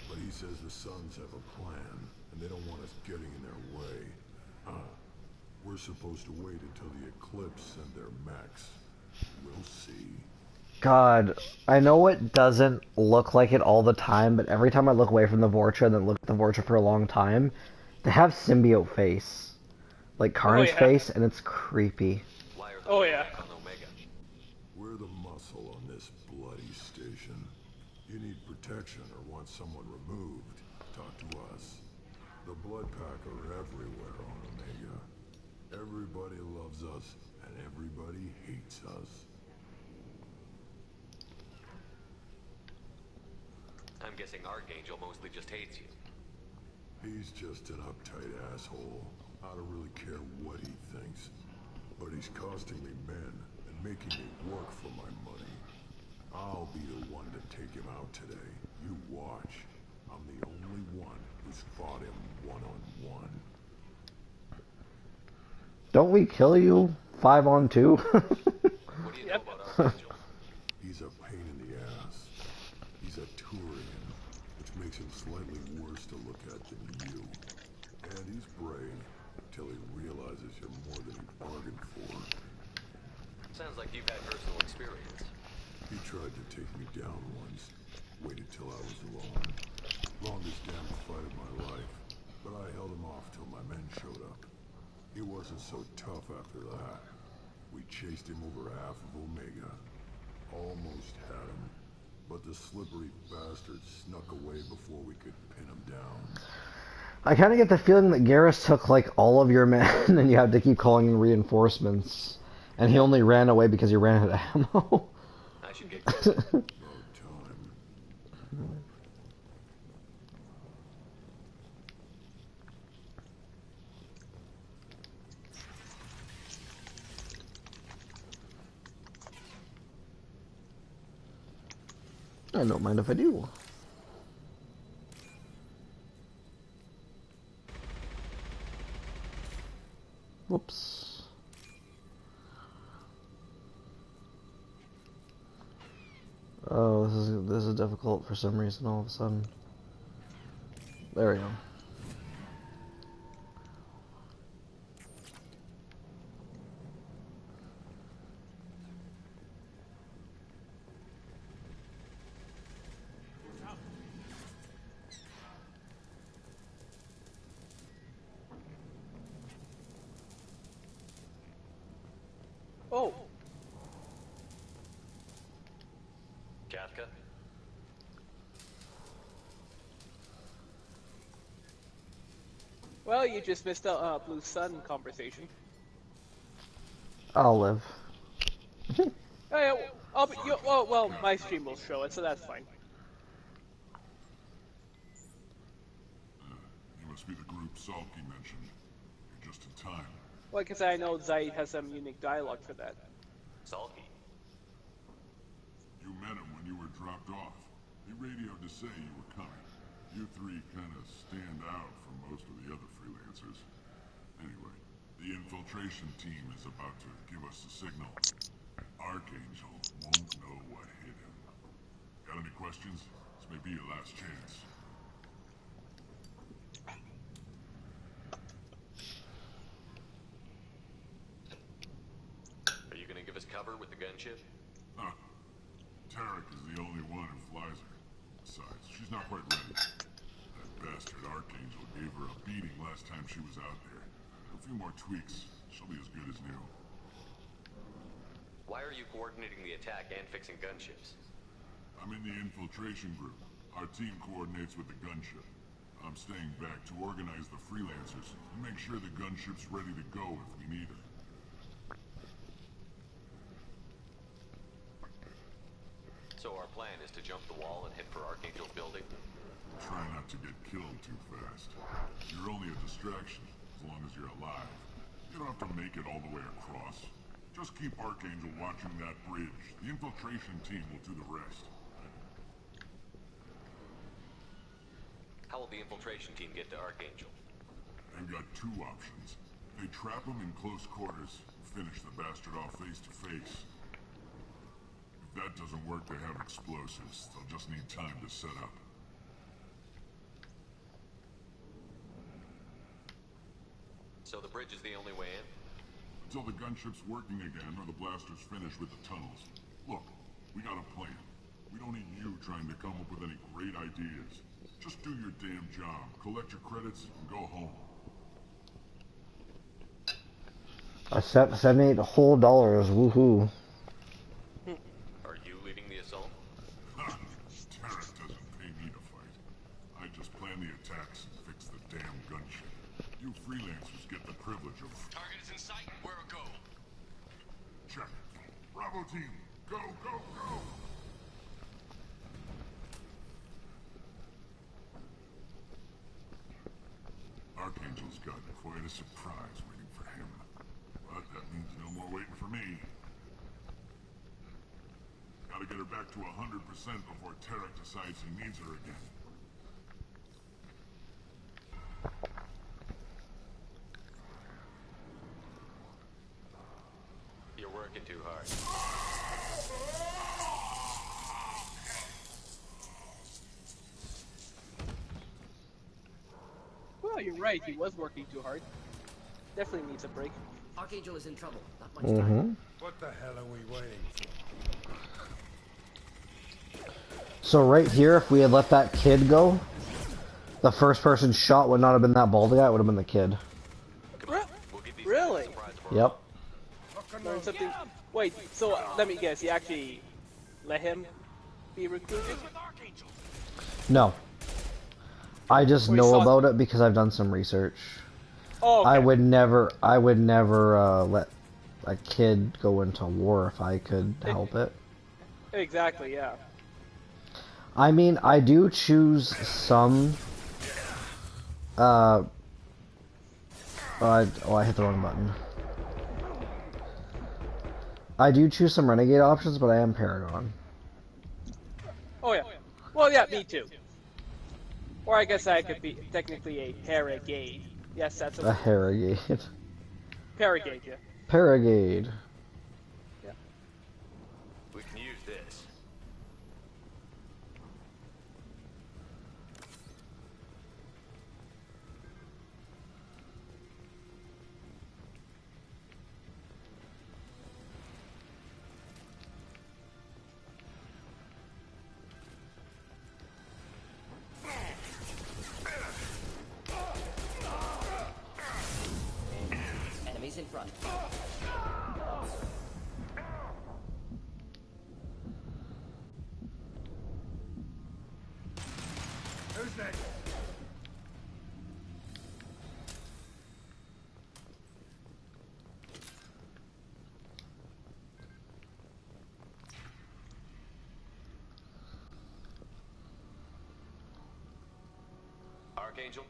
But he says the Suns have a plan, and they don't want us getting in their way. We're supposed to wait until the Eclipse send their mechs. We'll see. God, I know it doesn't look like it all the time, but every time I look away from the Vorcha and then look at the Vorcha for a long time, they have symbiote face. Like Carnage face, and it's creepy. Oh yeah. We're the muscle on this bloody station. You need protection or want someone removed, talk to us. The blood pack are everywhere on Omega. Everybody loves us, and everybody hates us. I'm guessing Archangel mostly just hates you. He's just an uptight asshole. I don't really care what he thinks. But he's costing me men and making me work for my money. I'll be the one to take him out today. You watch. I'm the only one who's fought him one-on-one. Don't we kill you 5-on-2? What do you know about Archangel? He's a pain in the ass. He's a Turian, which makes him slightly worse to look at than you. And he's brave, till he realizes you're more than he bargained for. Sounds like you've had personal experience. He tried to take me down once. Waited till I was alone. Longest damn fight of my life. But I held him off till my men showed up. He wasn't so tough after that. We chased him over half of Omega. Almost had him. But the slippery bastard snuck away before we could pin him down. I kind of get the feeling that Garrus took like all of your men and you have to keep calling in reinforcements. And he only ran away because he ran out of ammo. I should get going. About time. I don't mind if I do. Whoops. Oh, this is difficult for some reason all of a sudden. There we go. Oh. Katka? Well, you just missed a Blue Sun conversation. I'll live. Oh, yeah, well, my stream will show it, so that's fine. You must be the group Salky mentioned. You're just in time. Well, because I know Zaid has some unique dialogue for that. Salky? You met him when you were dropped off. He radioed to say you were coming. You three kind of stand out from most of the other freelancers. Anyway, the infiltration team is about to give us the signal. Archangel won't know what hit him. Got any questions? This may be your last chance. Are you gonna give us cover with the gunship? Huh. Tarek is the only one who flies her. Besides, she's not quite ready. That bastard Archangel gave her a beating last time she was out there. A few more tweaks, she'll be as good as new. Why are you coordinating the attack and fixing gunships? I'm in the infiltration group. Our team coordinates with the gunship. I'm staying back to organize the freelancers and make sure the gunship's ready to go if we need her. So our plan is to jump the wall and head for Archangel's building? Try not to get killed too fast. You're only a distraction, as long as you're alive. You don't have to make it all the way across. Just keep Archangel watching that bridge. The infiltration team will do the rest. How will the infiltration team get to Archangel? They've got two options. They trap him in close quarters, finish the bastard off face to face. If that doesn't work, they have explosives. They'll just need time to set up. So the bridge is the only way in? Until the gunship's working again or the blasters finish with the tunnels. Look, we got a plan. We don't need you trying to come up with any great ideas. Just do your damn job, collect your credits, and go home. I set $78 whole, woohoo. Are you leading the assault? Ha! Tarek doesn't pay me to fight. I just plan the attacks and fix the damn gunship. You freelancers get the privilege of... Target is in sight. Where a go? Check. Bravo team, go, go, go! Archangel's got quite a surprise waiting for him. But that means no more waiting for me. Gotta get her back to 100% before Tarek decides he needs her again. You're working too hard. Well, you're right. He was working too hard. Definitely needs a break. Archangel is in trouble. Not much time. What the hell are we waiting for? So right here, if we had let that kid go, the first person shot would not have been that bald guy, it would have been the kid. Really? Yep. Learn something. Wait, so let me guess. You actually let him be recruited? No. I just Or you know saw- about it because I've done some research. Oh, okay. I would never let a kid go into war if I could help it. Exactly, yeah. I mean, I do choose some, oh, I hit the wrong button. I do choose some renegade options, but I am Paragon. Oh, yeah. Well, yeah, me too. Or I guess I could be technically a Paragade. Yes, that's A Harrogate. Paragate, yeah. Paragade. Yeah. We can use this. Enemies in front. Who's next? Archangel?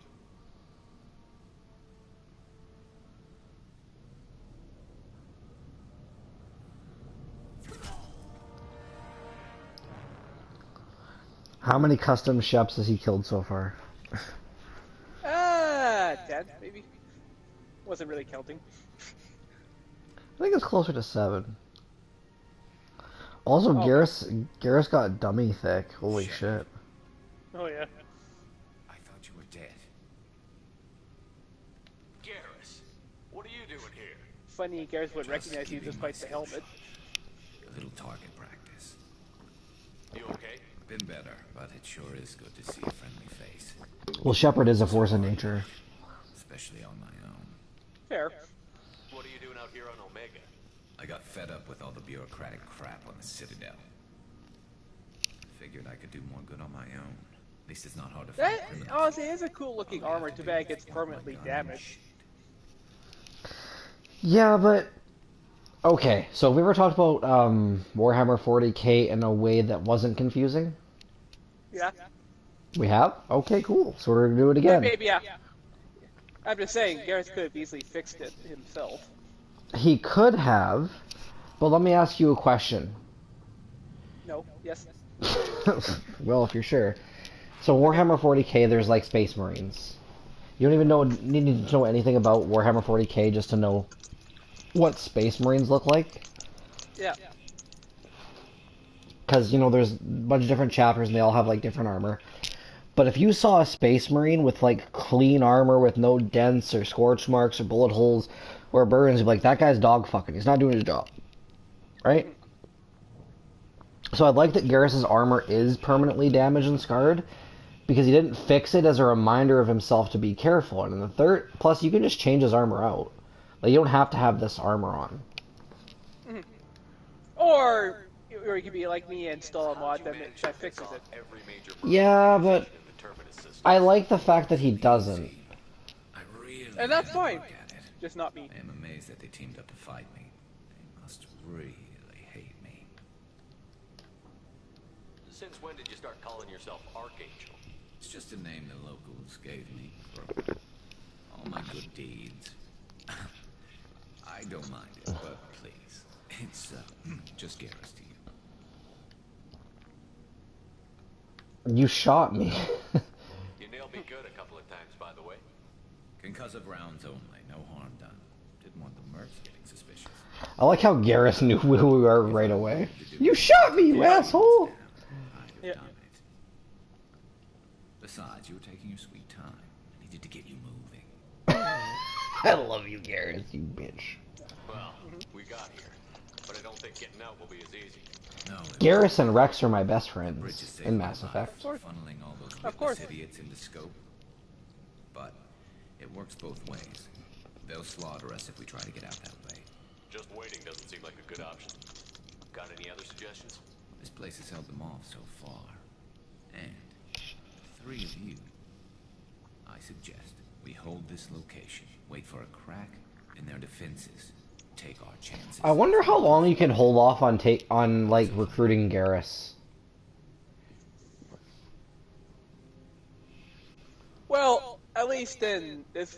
How many custom Sheps has he killed so far? 10, maybe. Wasn't really counting. I think it's closer to 7. Also, Oh. Garrus got dummy thick. Holy shit. Oh yeah. I thought you were dead. Garrus, what are you doing here? Funny, Garrus would recognize you despite the helmet. A little target practice. You okay? Been better, but it sure is good to see a friendly face. Well, Shepard is a force of nature. Especially on my own. Fair. What are you doing out here on Omega? I got fed up with all the bureaucratic crap on the Citadel. Figured I could do more good on my own. At least it's not hard to find That criminals. honestly is a cool looking armor, too bad it gets permanently damaged. Yeah, but... Okay, so we ever talked about Warhammer 40k in a way that wasn't confusing? Yeah. We have? Okay, cool. So we're going to do it again. Maybe, yeah. I'm just saying, Garrus could have easily fixed it himself. He could have, but let me ask you a question. No. Yes. Well, if you're sure. So Warhammer 40k, there's like Space Marines. You don't even need to know anything about Warhammer 40k just to know what Space Marines look like. Yeah. Because, you know, there's a bunch of different chapters and they all have like different armor. But if you saw a Space Marine with like clean armor with no dents or scorch marks or bullet holes or burns, you'd be like, that guy's dog fucking. He's not doing his job. Right? So I like that Garrus's armor is permanently damaged and scarred because he didn't fix it as a reminder of himself to be careful. And in the third, plus you can just change his armor out. Like, you don't have to have this armor on. Mm-hmm. Or you could be like me and install a mod that fixes it. Yeah, but I like the fact that he doesn't. And that's fine. Just not me. I am amazed that they teamed up to fight me. They must really hate me. Since when did you start calling yourself Archangel? It's just a name the locals gave me for all my good deeds. I don't mind it, but please, it's just Garrus to you. You shot me. You nailed me good a couple of times, by the way. Concussive rounds only, no harm done. Didn't want the mercs getting suspicious. I like how Garrus knew who we were right away. You shot me, you asshole! Yeah. Besides, you were taking your sweet time. I needed to get you moving. I love you, Garrus, you bitch. Well, we got here, but I don't think getting out will be as easy. No, Garrus and Rex are my best friends in Mass Effect. Funneling all those witness idiots into scope. But it works both ways. They'll slaughter us if we try to get out that way. Just waiting doesn't seem like a good option. Got any other suggestions? This place has held them off so far. And the 3 of you. I suggest we hold this location, wait for a crack in their defenses, take our chances. I wonder how long you can hold off on like recruiting Garrus. Well, at least in this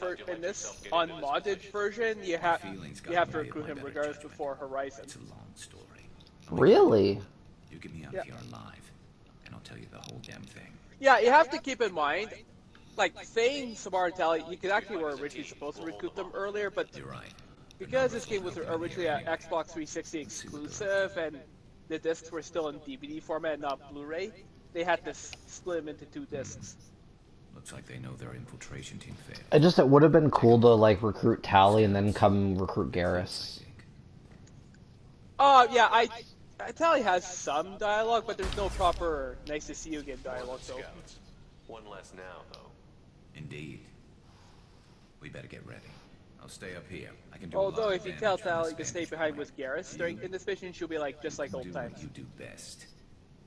unmodded version, you have to recruit him regardless before Horizon. It's a long story. Really? You get me out here alive, and I'll tell you the whole damn thing. Yeah, you have to keep in mind, like, Thane, Samara and Tali, you could actually were originally supposed to recruit them earlier, but you're right. because this game was originally an Xbox 360 exclusive and the discs were still in DVD format, not Blu-ray, they had to split them into 2 discs. Looks like they know their infiltration team failed. It would have been cool to like recruit Tally and then come recruit Garrus. Oh yeah, Tally has some dialogue, but there's no proper "nice to see you again" dialogue. So. One less now, though. Indeed. We better get ready. I'll stay up here. I can do Although if you tell Tally to stay behind with Garrus during in this mission, she'll be like just like old times. You do best,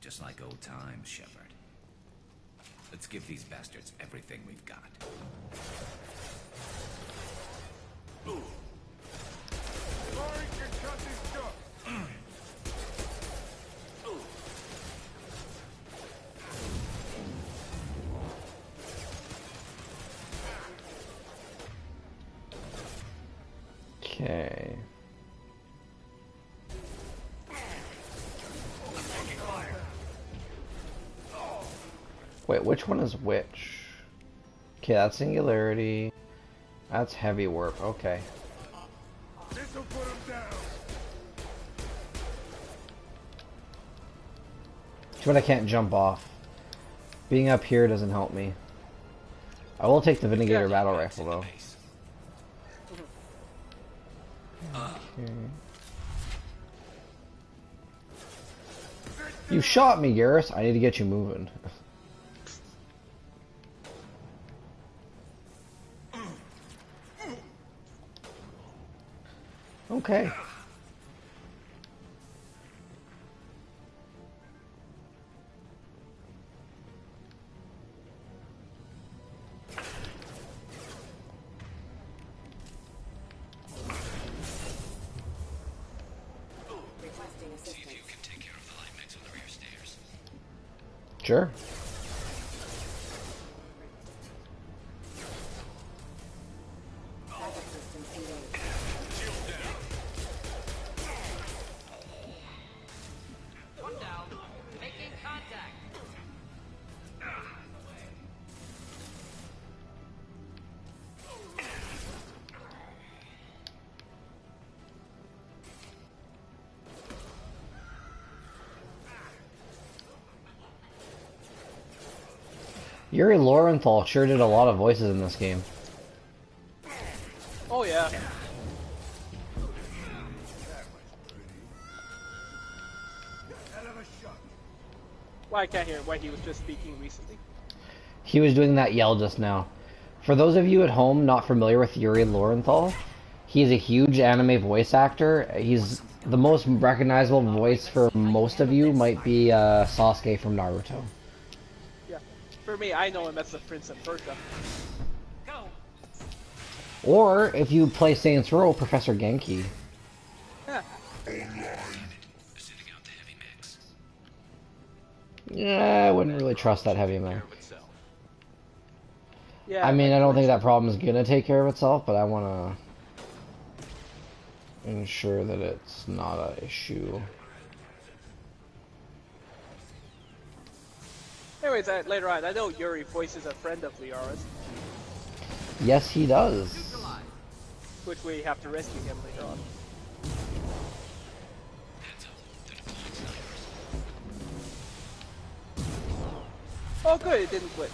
just like old times, Shepard. Let's give these bastards everything we've got. Okay. Wait, which one is which? Okay, that's Singularity. That's Heavy Warp. Okay. This'll put him down. But I can't jump off. Being up here doesn't help me. I will take the Vindicator battle rifle though. Okay. You shot me, Garrus. I need to get you moving. Okay. See if you can take care of the light mix on the rear stairs. Sure. One down. Making contact. Yuri Lowenthal sure did a lot of voices in this game. Oh yeah. Well, I can't hear why he was just speaking recently. He was doing that yell just now. For those of you at home not familiar with Yuri Lowenthal, he's a huge anime voice actor. He's the most recognizable voice for most of you might be Sasuke from Naruto. Yeah. For me, I know him as the Prince of Persia. Go. Or if you play Saints Row, Professor Genki. Yeah. Sitting out the heavy mix. Yeah, I wouldn't really trust that heavy man. Yeah. I mean, I don't think that problem is gonna take care of itself, but I wanna ensure that it's not an issue. Anyways, later on, I know Yuri voices a friend of Liara's, Yes, he does. which we have to rescue him later on. Oh good, it didn't glitch.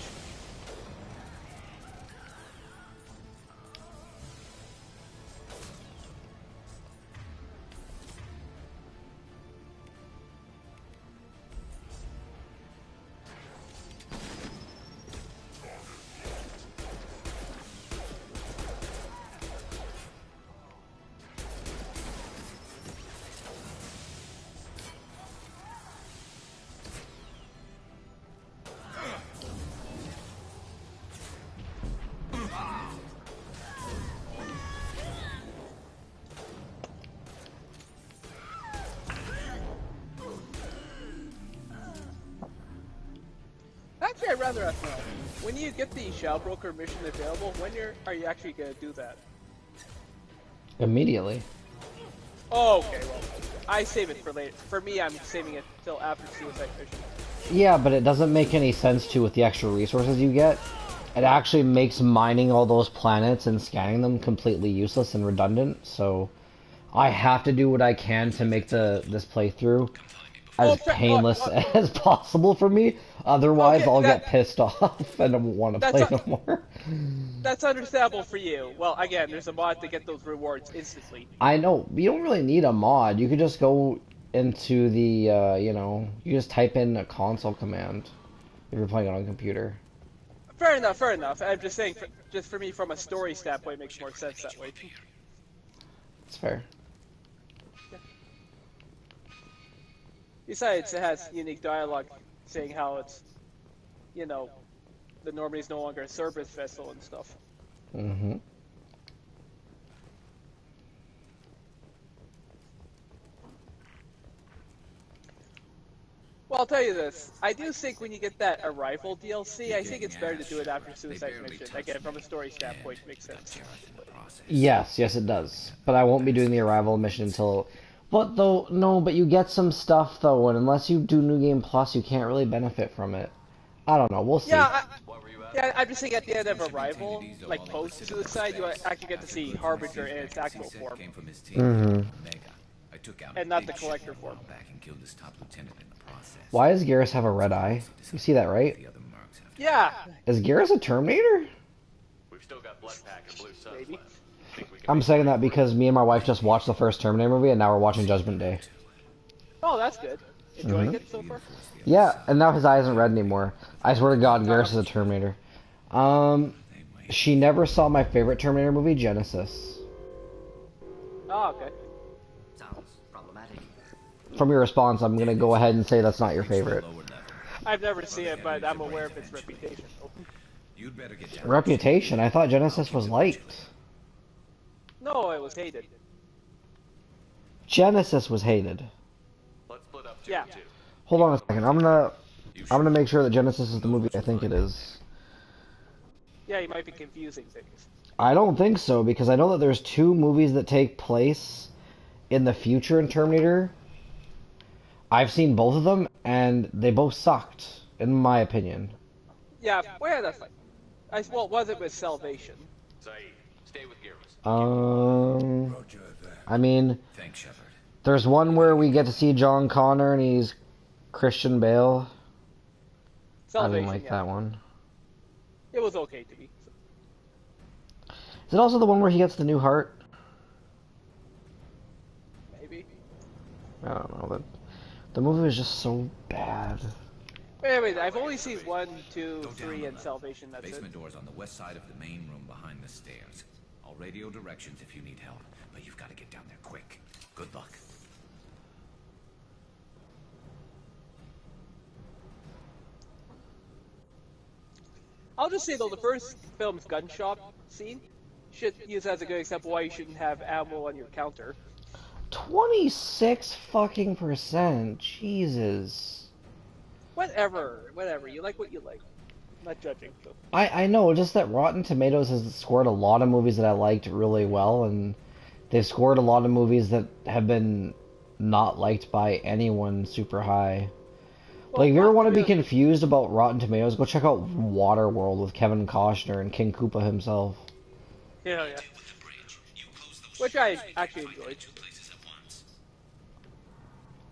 Actually, I'd rather ask now. When you get the Shell Broker mission available, are you actually gonna do that? Immediately. Oh, okay, well, I save it for later. For me, I'm saving it till after Suicide Mission. Yeah, but it doesn't make any sense to with the extra resources you get. it actually makes mining all those planets and scanning them completely useless and redundant. So I have to do what I can to make this playthrough as painless as possible for me. Otherwise, I'll get pissed off and I won't want to play no more. That's understandable for you. Well, again, there's a mod to get those rewards instantly. I know, you don't really need a mod. You could just go into the, you know, you just type in a console command if you're playing it on a computer. Fair enough, fair enough. I'm just saying, just for me, from a story standpoint, it makes more sense that way. It's fair. Yeah. Besides, it has unique dialogue saying how it's, you know, the Normandy is no longer a service vessel and stuff. Mm-hmm. Well, I'll tell you this. I do think when you get that Arrival DLC, I think it's better to do it after Suicide Mission. Again, from a story standpoint, it makes sense. Yes, yes it does. But I won't be doing the Arrival mission until... But though, no, but you get some stuff though, and unless you do New Game Plus, you can't really benefit from it. I don't know, we'll see. Yeah, I'm just saying at the end of Arrival, like post-Suicide, you actually get to see Harbinger in its actual form. Mm-hmm. And not the Collector form. Why does Garrus have a red eye? You see that, right? Yeah. Is Garrus a Terminator? We've still got Blood Pack and Blue Suns Maybe. left. I'm saying that because me and my wife just watched the first Terminator movie, and now we're watching Judgment Day. Oh, that's good. Enjoying it so far? Yeah, and now his eye isn't red anymore. I swear to God, Garrus is a Terminator. She never saw my favorite Terminator movie, Genesis. Oh, okay. Sounds problematic. From your response, I'm gonna go ahead and say that's not your favorite. I've never seen it, but I'm aware of its reputation. Reputation? I thought Genesis was liked. No, it was hated. Genesis was hated. Let's split up Yeah. Hold on a second. I'm gonna make sure that Genesis is the movie I think it is. Yeah, you might be confusing things. I don't think so, because I know that there's two movies that take place in the future in Terminator. I've seen both of them, and they both sucked, in my opinion. Yeah, well, that's fine. Well, was it with Salvation? Saeed, stay with Garrus. I mean, there's one where we get to see John Connor and he's Christian Bale. I didn't like that one. It was okay to me. Is it also the one where he gets the new heart? Maybe. I don't know. The movie was just so bad. Wait, I've only seen 1, 2, 3, and Salvation, that's Basement it. doors on the west side of the main room behind the stairs. I'll radio directions if you need help, but you've got to get down there quick. Good luck. I'll just say though, the first film's gun shop scene should use as a good example why you shouldn't have ammo on your counter. 26 fucking %. Jesus. Whatever. You like what you like. I'm not judging. So. I know, just that Rotten Tomatoes has scored a lot of movies that I liked really well, and they've scored a lot of movies that have been not liked by anyone super high. Well, Like, if you ever want to be confused about Rotten Tomatoes, go check out Waterworld with Kevin Costner and King Koopa himself. Yeah. Which I actually enjoyed.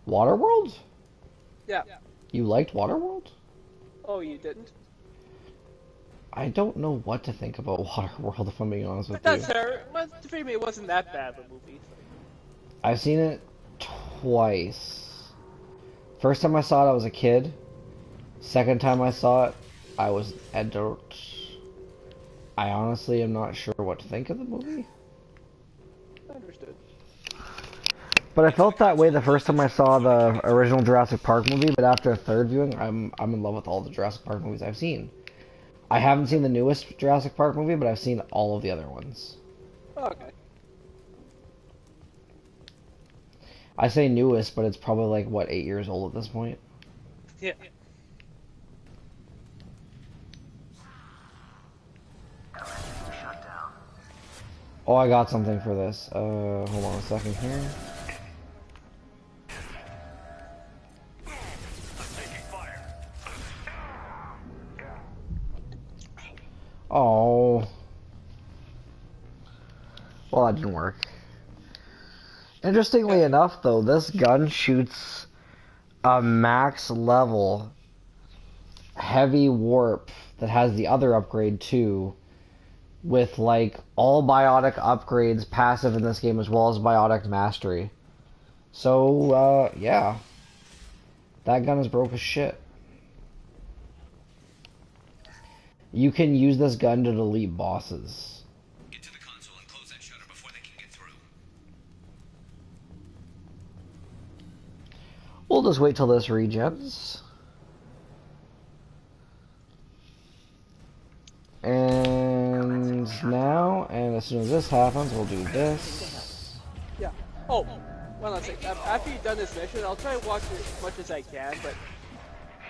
Waterworld? Yeah. You liked Waterworld? Oh, you didn't? I don't know what to think about Waterworld, if I'm being honest with But you. that's fair. For me, it wasn't that bad of a movie. I've seen it twice. First time I saw it, I was a kid. Second time I saw it, I was adult. I honestly am not sure what to think of the movie. Understood. But I felt that way the first time I saw the original Jurassic Park movie, but after a third viewing, I'm in love with all the Jurassic Park movies I've seen. I haven't seen the newest Jurassic Park movie, but I've seen all of the other ones. Okay. I say newest, but it's probably like, what, 8 years old at this point? Yeah. Oh, I got something for this. Hold on a second here. Well, that didn't work. Interestingly enough, though, this gun shoots a max level heavy warp that has the other upgrade too, with like all biotic upgrades passive in this game as well as biotic mastery. So, yeah. That gun is broke as shit. You can use this gun to delete bosses. Get to the console and close that shutter before they can get through. We'll just wait till this regens. And now, and as soon as this happens, we'll do this. Yeah. Oh, one last thing. After you've done this mission, I'll try to watch it as much as I can, but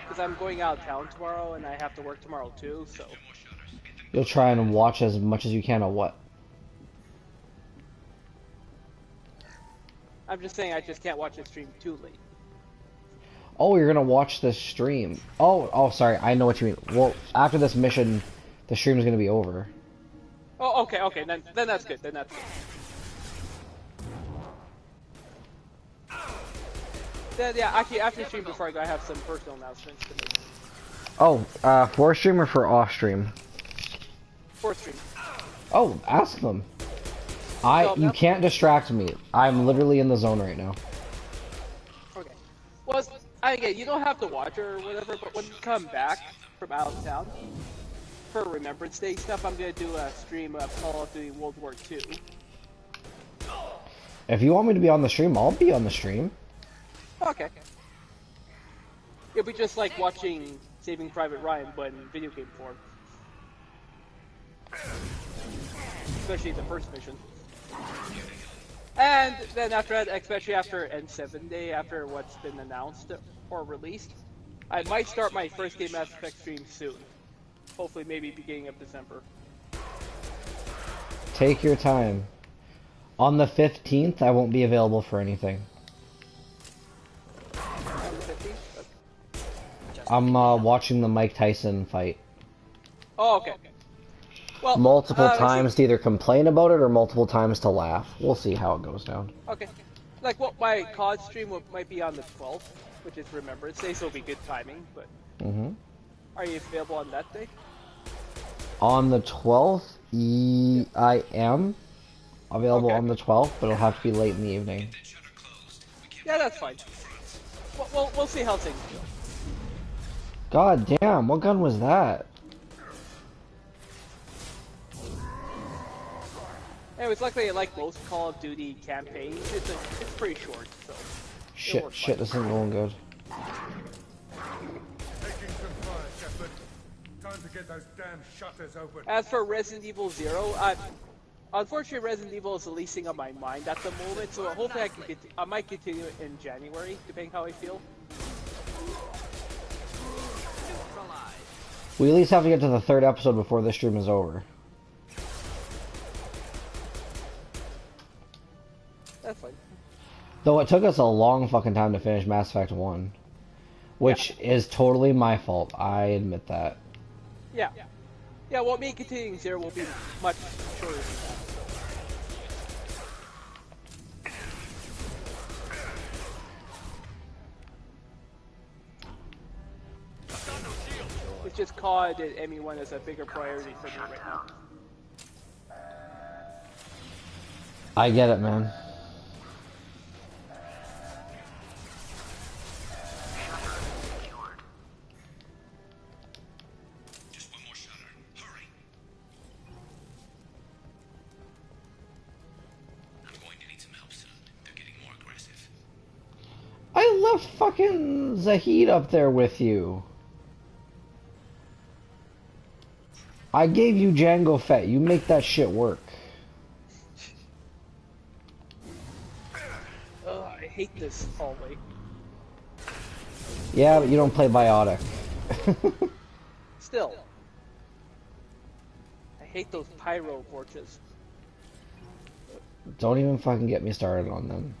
because I'm going out of town tomorrow and I have to work tomorrow too, so. You'll try and watch as much as you can of what? I'm just saying I just can't watch the stream too late. Oh, you're gonna watch this stream. Oh, sorry, I know what you mean. Well, after this mission, the stream is gonna be over. Oh, okay, then that's good, then that's good. Then, yeah, actually, after the stream, before I go, I have some personal announcements to make. Oh, for stream or for off stream? For stream. Oh, ask them. You can't distract me. I'm literally in the zone right now. Okay. Well, again, you don't have to watch or whatever, but when you come back from out of town, for Remembrance Day stuff, I'm gonna do a stream of Call of Duty World War II. If you want me to be on the stream, I'll be on the stream. Okay. It'll be just like watching Saving Private Ryan, but in video game form. Especially the first mission. And then after that, especially after N7 Day, after what's been announced or released, I might start my first game Mass Effect stream soon. Hopefully maybe beginning of December. Take your time. On the 15th, I won't be available for anything. On the 15th? I'm watching the Mike Tyson fight. Oh, okay. Well, multiple times to either complain about it or multiple times to laugh. We'll see how it goes down. Okay. Like, what my COD stream might be on the 12th, which is Remembrance Day, so it'll be good timing, but... Are you available on that day? On the 12th, I am available on the 12th, but it'll have to be late in the evening. Yeah, that's fine. We'll see how things go. God damn, what gun was that? Anyways, luckily, like most Call of Duty campaigns, it's pretty short, so... Shit, this isn't going good. Time to get those damn shutters open. As for Resident Evil 0, unfortunately Resident Evil is the least thing on my mind at the moment, so hopefully I might continue it in January, depending how I feel. We at least have to get to the 3rd episode before this stream is over. That's fine. Though it took us a long fucking time to finish Mass Effect 1. Which is totally my fault, I admit that. Yeah. Yeah, well, me continuing 0 will be much shorter than that. It's just COD and ME1 is a bigger priority for me right now. I get it, man. I left fucking Zahid up there with you. I gave you Django Fett. You make that shit work. Ugh, I hate this hallway. Yeah, but you don't play Biotic. Still. I hate those pyro torches. Don't even fucking get me started on them.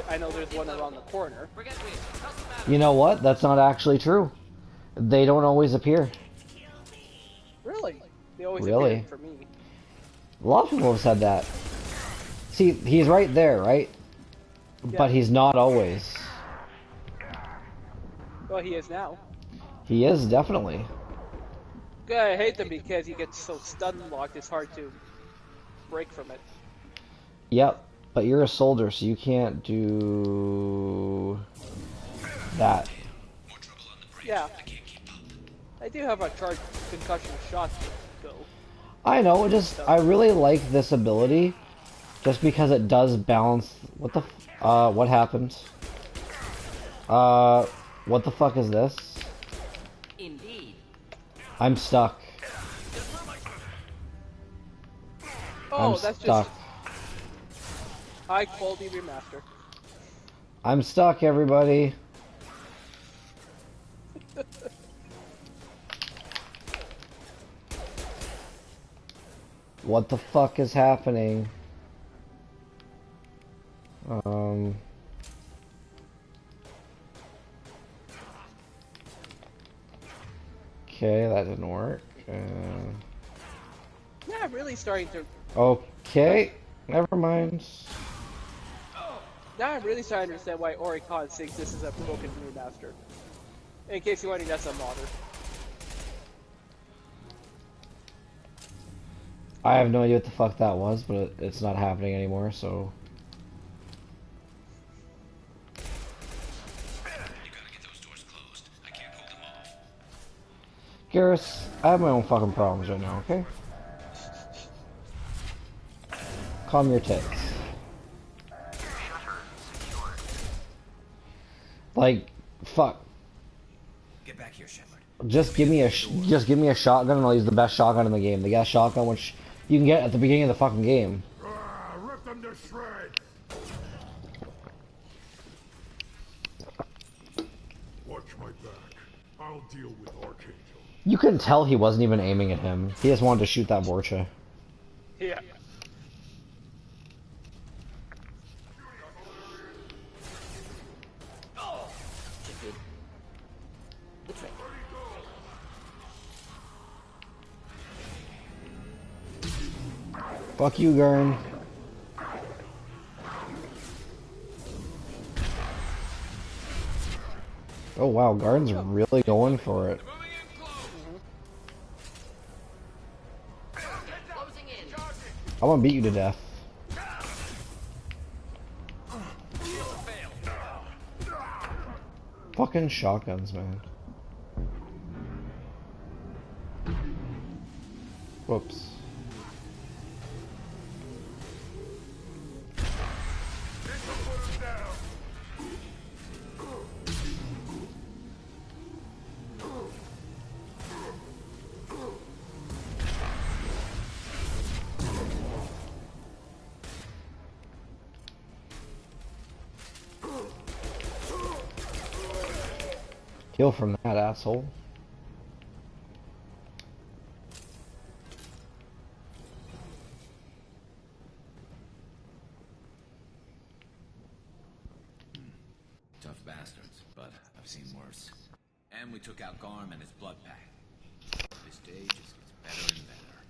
I know there's one around the corner. You know what? That's not actually true. They don't always appear. Really? They always Really? appear for me. A lot of people have said that. See, he's right there, right? Yeah. But he's not always. Well, he is now. He is, definitely. I hate them because he gets so stun locked, it's hard to break from it. Yep, but you're a soldier, so you can't do that. Yeah. I do have a charged concussion shot to go. I know, I really like this ability, just because it does balance. What happened? What the fuck is this? Indeed. I'm stuck. Oh, I'm that's stuck. just high quality remaster. I'm stuck, everybody. What the fuck is happening? Okay, that didn't work. Yeah, I'm really starting to. Okay, never mind. Now I'm really starting to understand why Oricon thinks this is a broken remaster. In case you're wondering, that's a modder. I have no idea what the fuck that was, but it's not happening anymore, so... Garrus, I have my own fucking problems right now, okay? Calm your tits. Like, fuck. Get back here, Shepard. Just give me a shotgun and I'll use the best shotgun in the game. The gas shotgun, which you can get at the beginning of the fucking game. Rip them to shreds! Watch my back. I'll deal with Archangel. You couldn't tell he wasn't even aiming at him. He just wanted to shoot that Borcha. Yeah. Fuck you, Gurn. Oh wow, Garden's really going for it. I'm gonna beat you to death. Fucking shotguns, man. Whoops. Heal from that asshole. Tough bastards, but I've seen worse. And we took out Garm and his blood pack. This day just gets better and better.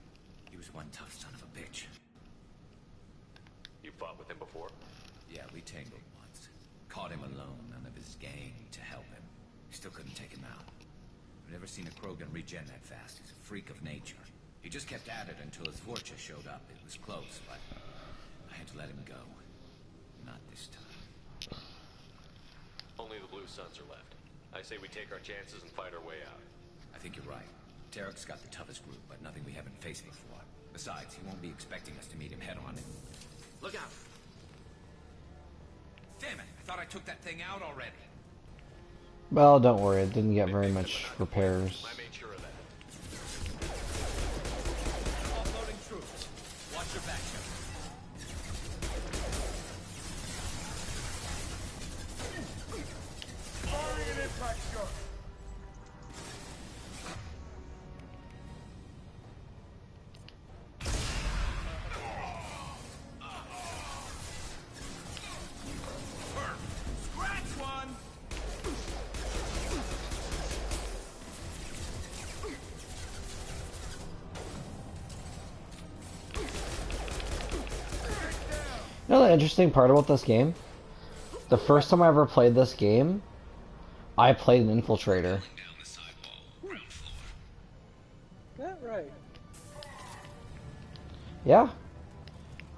He was one tough son of a bitch. You fought with him before? Yeah, we tangled once. Caught him alone, none of his gang to help him. Still couldn't take him out. I've never seen a Krogan regen that fast. He's a freak of nature. He just kept at it until his Vorcha showed up. It was close, but I had to let him go. Not this time. Only the Blue Suns are left. I say we take our chances and fight our way out. I think you're right. Tarek's got the toughest group, but nothing we haven't faced before. Besides, he won't be expecting us to meet him head on. Look out! Damn it! I thought I took that thing out already. Well, don't worry, it didn't get very much repairs. I made sure of that. Offloading troops. Watch your back, Shepard. Firing an impact shot! Scratch one! know the interesting part about this game? The first time I ever played this game, I played an infiltrator. That right. Yeah.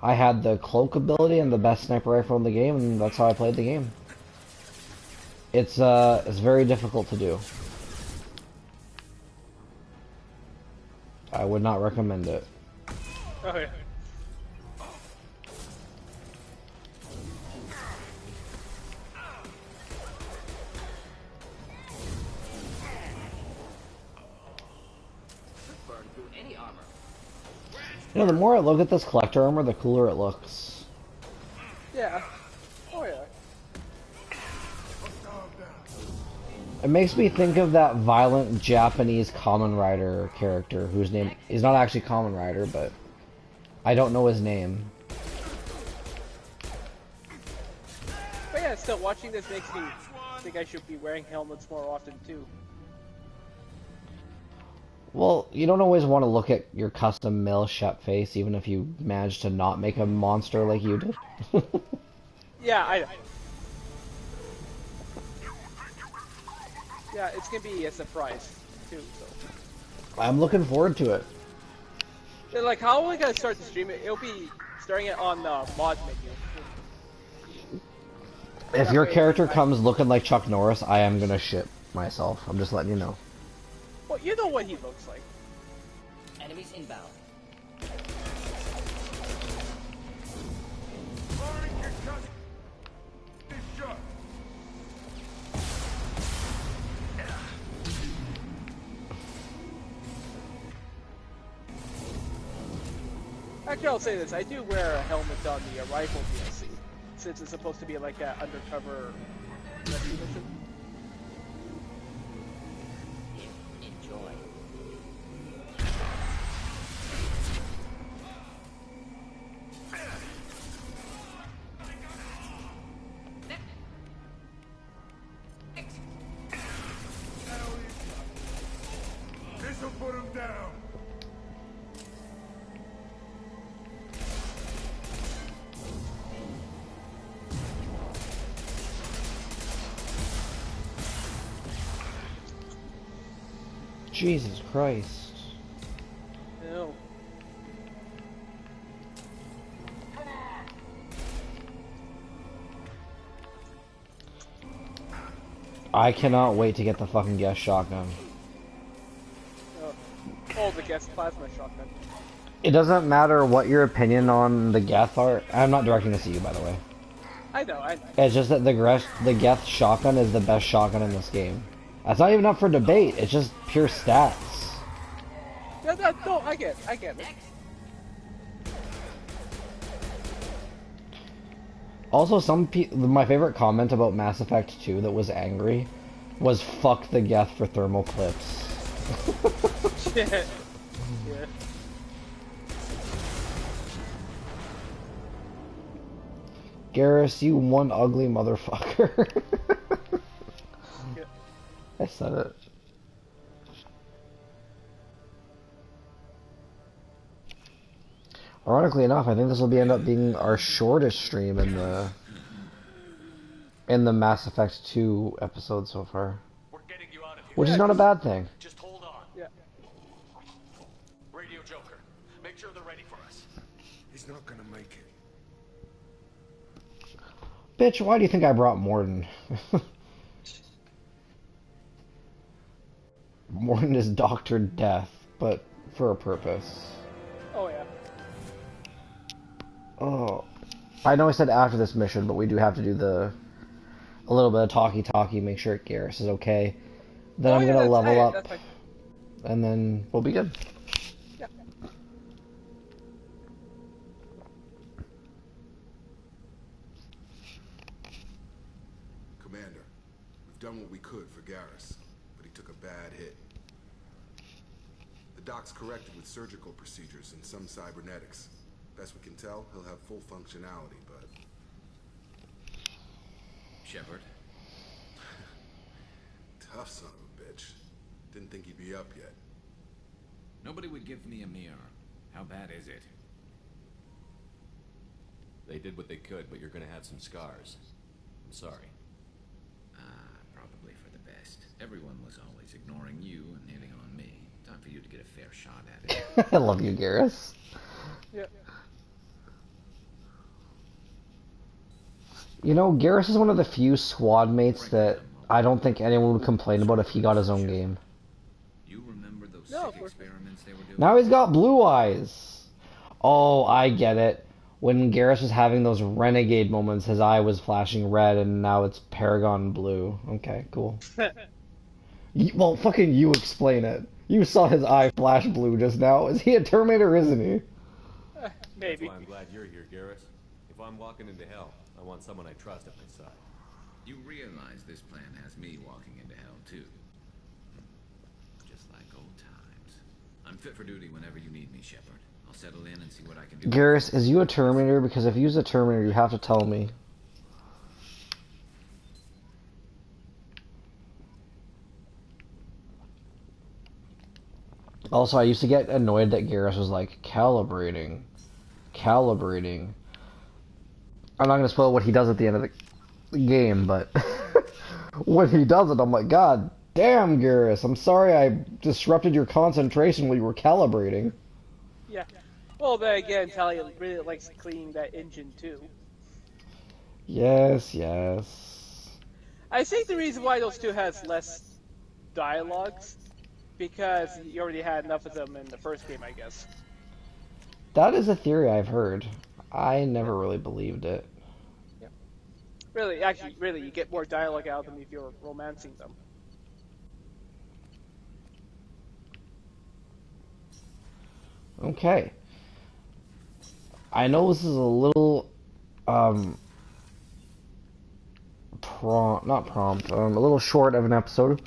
I had the cloak ability and the best sniper rifle in the game, and that's how I played the game. It's very difficult to do. I would not recommend it. Oh yeah. Burn through any armor. You know, the more I look at this collector armor, the cooler it looks. Yeah. Oh yeah. It makes me think of that violent Japanese Kamen Rider character whose name is not actually Kamen Rider, but I don't know his name. But yeah, still watching this makes me think I should be wearing helmets more often too. Well, you don't always want to look at your custom mill Shep face, even if you manage to not make a monster like you did. Yeah, I. Yeah, it's gonna be a surprise too. So. I'm looking forward to it. Yeah, like, how are we gonna start the stream? It'll be starting it on the mod menu. If your character comes looking like Chuck Norris, I am gonna shit myself. I'm just letting you know. Well, you know what he looks like. Enemies inbound. Actually, I'll say this. I do wear a helmet on the rifle DLC, since it's supposed to be like an undercover rescue mission. Enjoy. This'll put him down. Jesus Christ. No. I cannot wait to get the fucking guest shotgun. Oh, the gas plasma shotgun. It doesn't matter what your opinion on the Geth are. I'm not directing this at you, by the way. I know. It's just that the Geth shotgun is the best shotgun in this game. That's not even up for debate. It's just pure stats. Yeah, no, I get it. Also, my favorite comment about Mass Effect 2 that was angry was "fuck the Geth for thermal clips." Yeah. Garrus, you one ugly motherfucker. I said it. Ironically enough, I think this will end up being our shortest stream in the Mass Effect 2 episode so far. Which is not a bad thing. Just hold on. Yeah. Radio Joker, make sure they're ready for us. He's not gonna make it. Bitch, why do you think I brought Morden? Morden is Dr. Death, but for a purpose. Oh yeah. Oh, I know I said after this mission, but we do have to do a little bit of talkie, make sure Garrus is okay. Then I'm gonna level up, and then we'll be good. Yeah. Commander, we've done what we could for Garrus, but he took a bad hit. The doc's corrected with surgical procedures and some cybernetics. Best we can tell, he'll have full functionality, but... Shepard? Tough son of a bitch. Didn't think he'd be up yet. Nobody would give me a mirror. How bad is it? They did what they could, but you're gonna have some scars. I'm sorry. Probably for the best. Everyone was always ignoring you and hitting on me. Time for you to get a fair shot at it. I love you, Garrus. Yeah. You know, Garrus is one of the few squad mates that I don't think anyone would complain about if he got his own game. You remember those No, sick experiments they were doing? Now he's got blue eyes. Oh, I get it. When Garrus was having those renegade moments, his eye was flashing red, and now it's Paragon blue. Okay, cool. Well, fucking you explain it. You saw his eye flash blue just now. Is he a Terminator, isn't he? Maybe. That's why I'm glad you're here, Garrus. If I'm walking into hell, I want someone I trust at my side. You realize this plan has me walking into hell, too. Just like old times. I'm fit for duty whenever you need me, Shepard. I'll settle in and see what I can do. Garrus, is you a Terminator? Because if you's a Terminator, you have to tell me. Also, I used to get annoyed that Garrus was like, calibrating. Calibrating. I'm not going to spoil what he does at the end of the game, but when he does it, I'm like, God damn, Garrus, I'm sorry I disrupted your concentration while you were calibrating. Yeah. Well, then again, Talia really likes cleaning that engine too. Yes, yes. I think the reason why those two has less dialogues because you already had enough of them in the first game, I guess. That is a theory I've heard. I never really believed it. Yeah. Really, actually, really, you get more dialogue out of them if you're romancing them. Okay. I know this is a little, not prompt, a little short of an episode.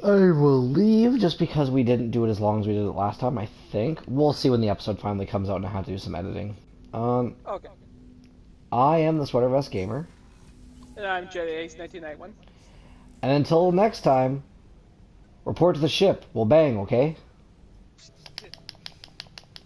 I will leave just because we didn't do it as long as we did it last time, I think. We'll see when the episode finally comes out and I have to do some editing. Okay. I am the Sweater Vest Gamer. And I'm JAce1991. And until next time, report to the ship. We'll bang, okay?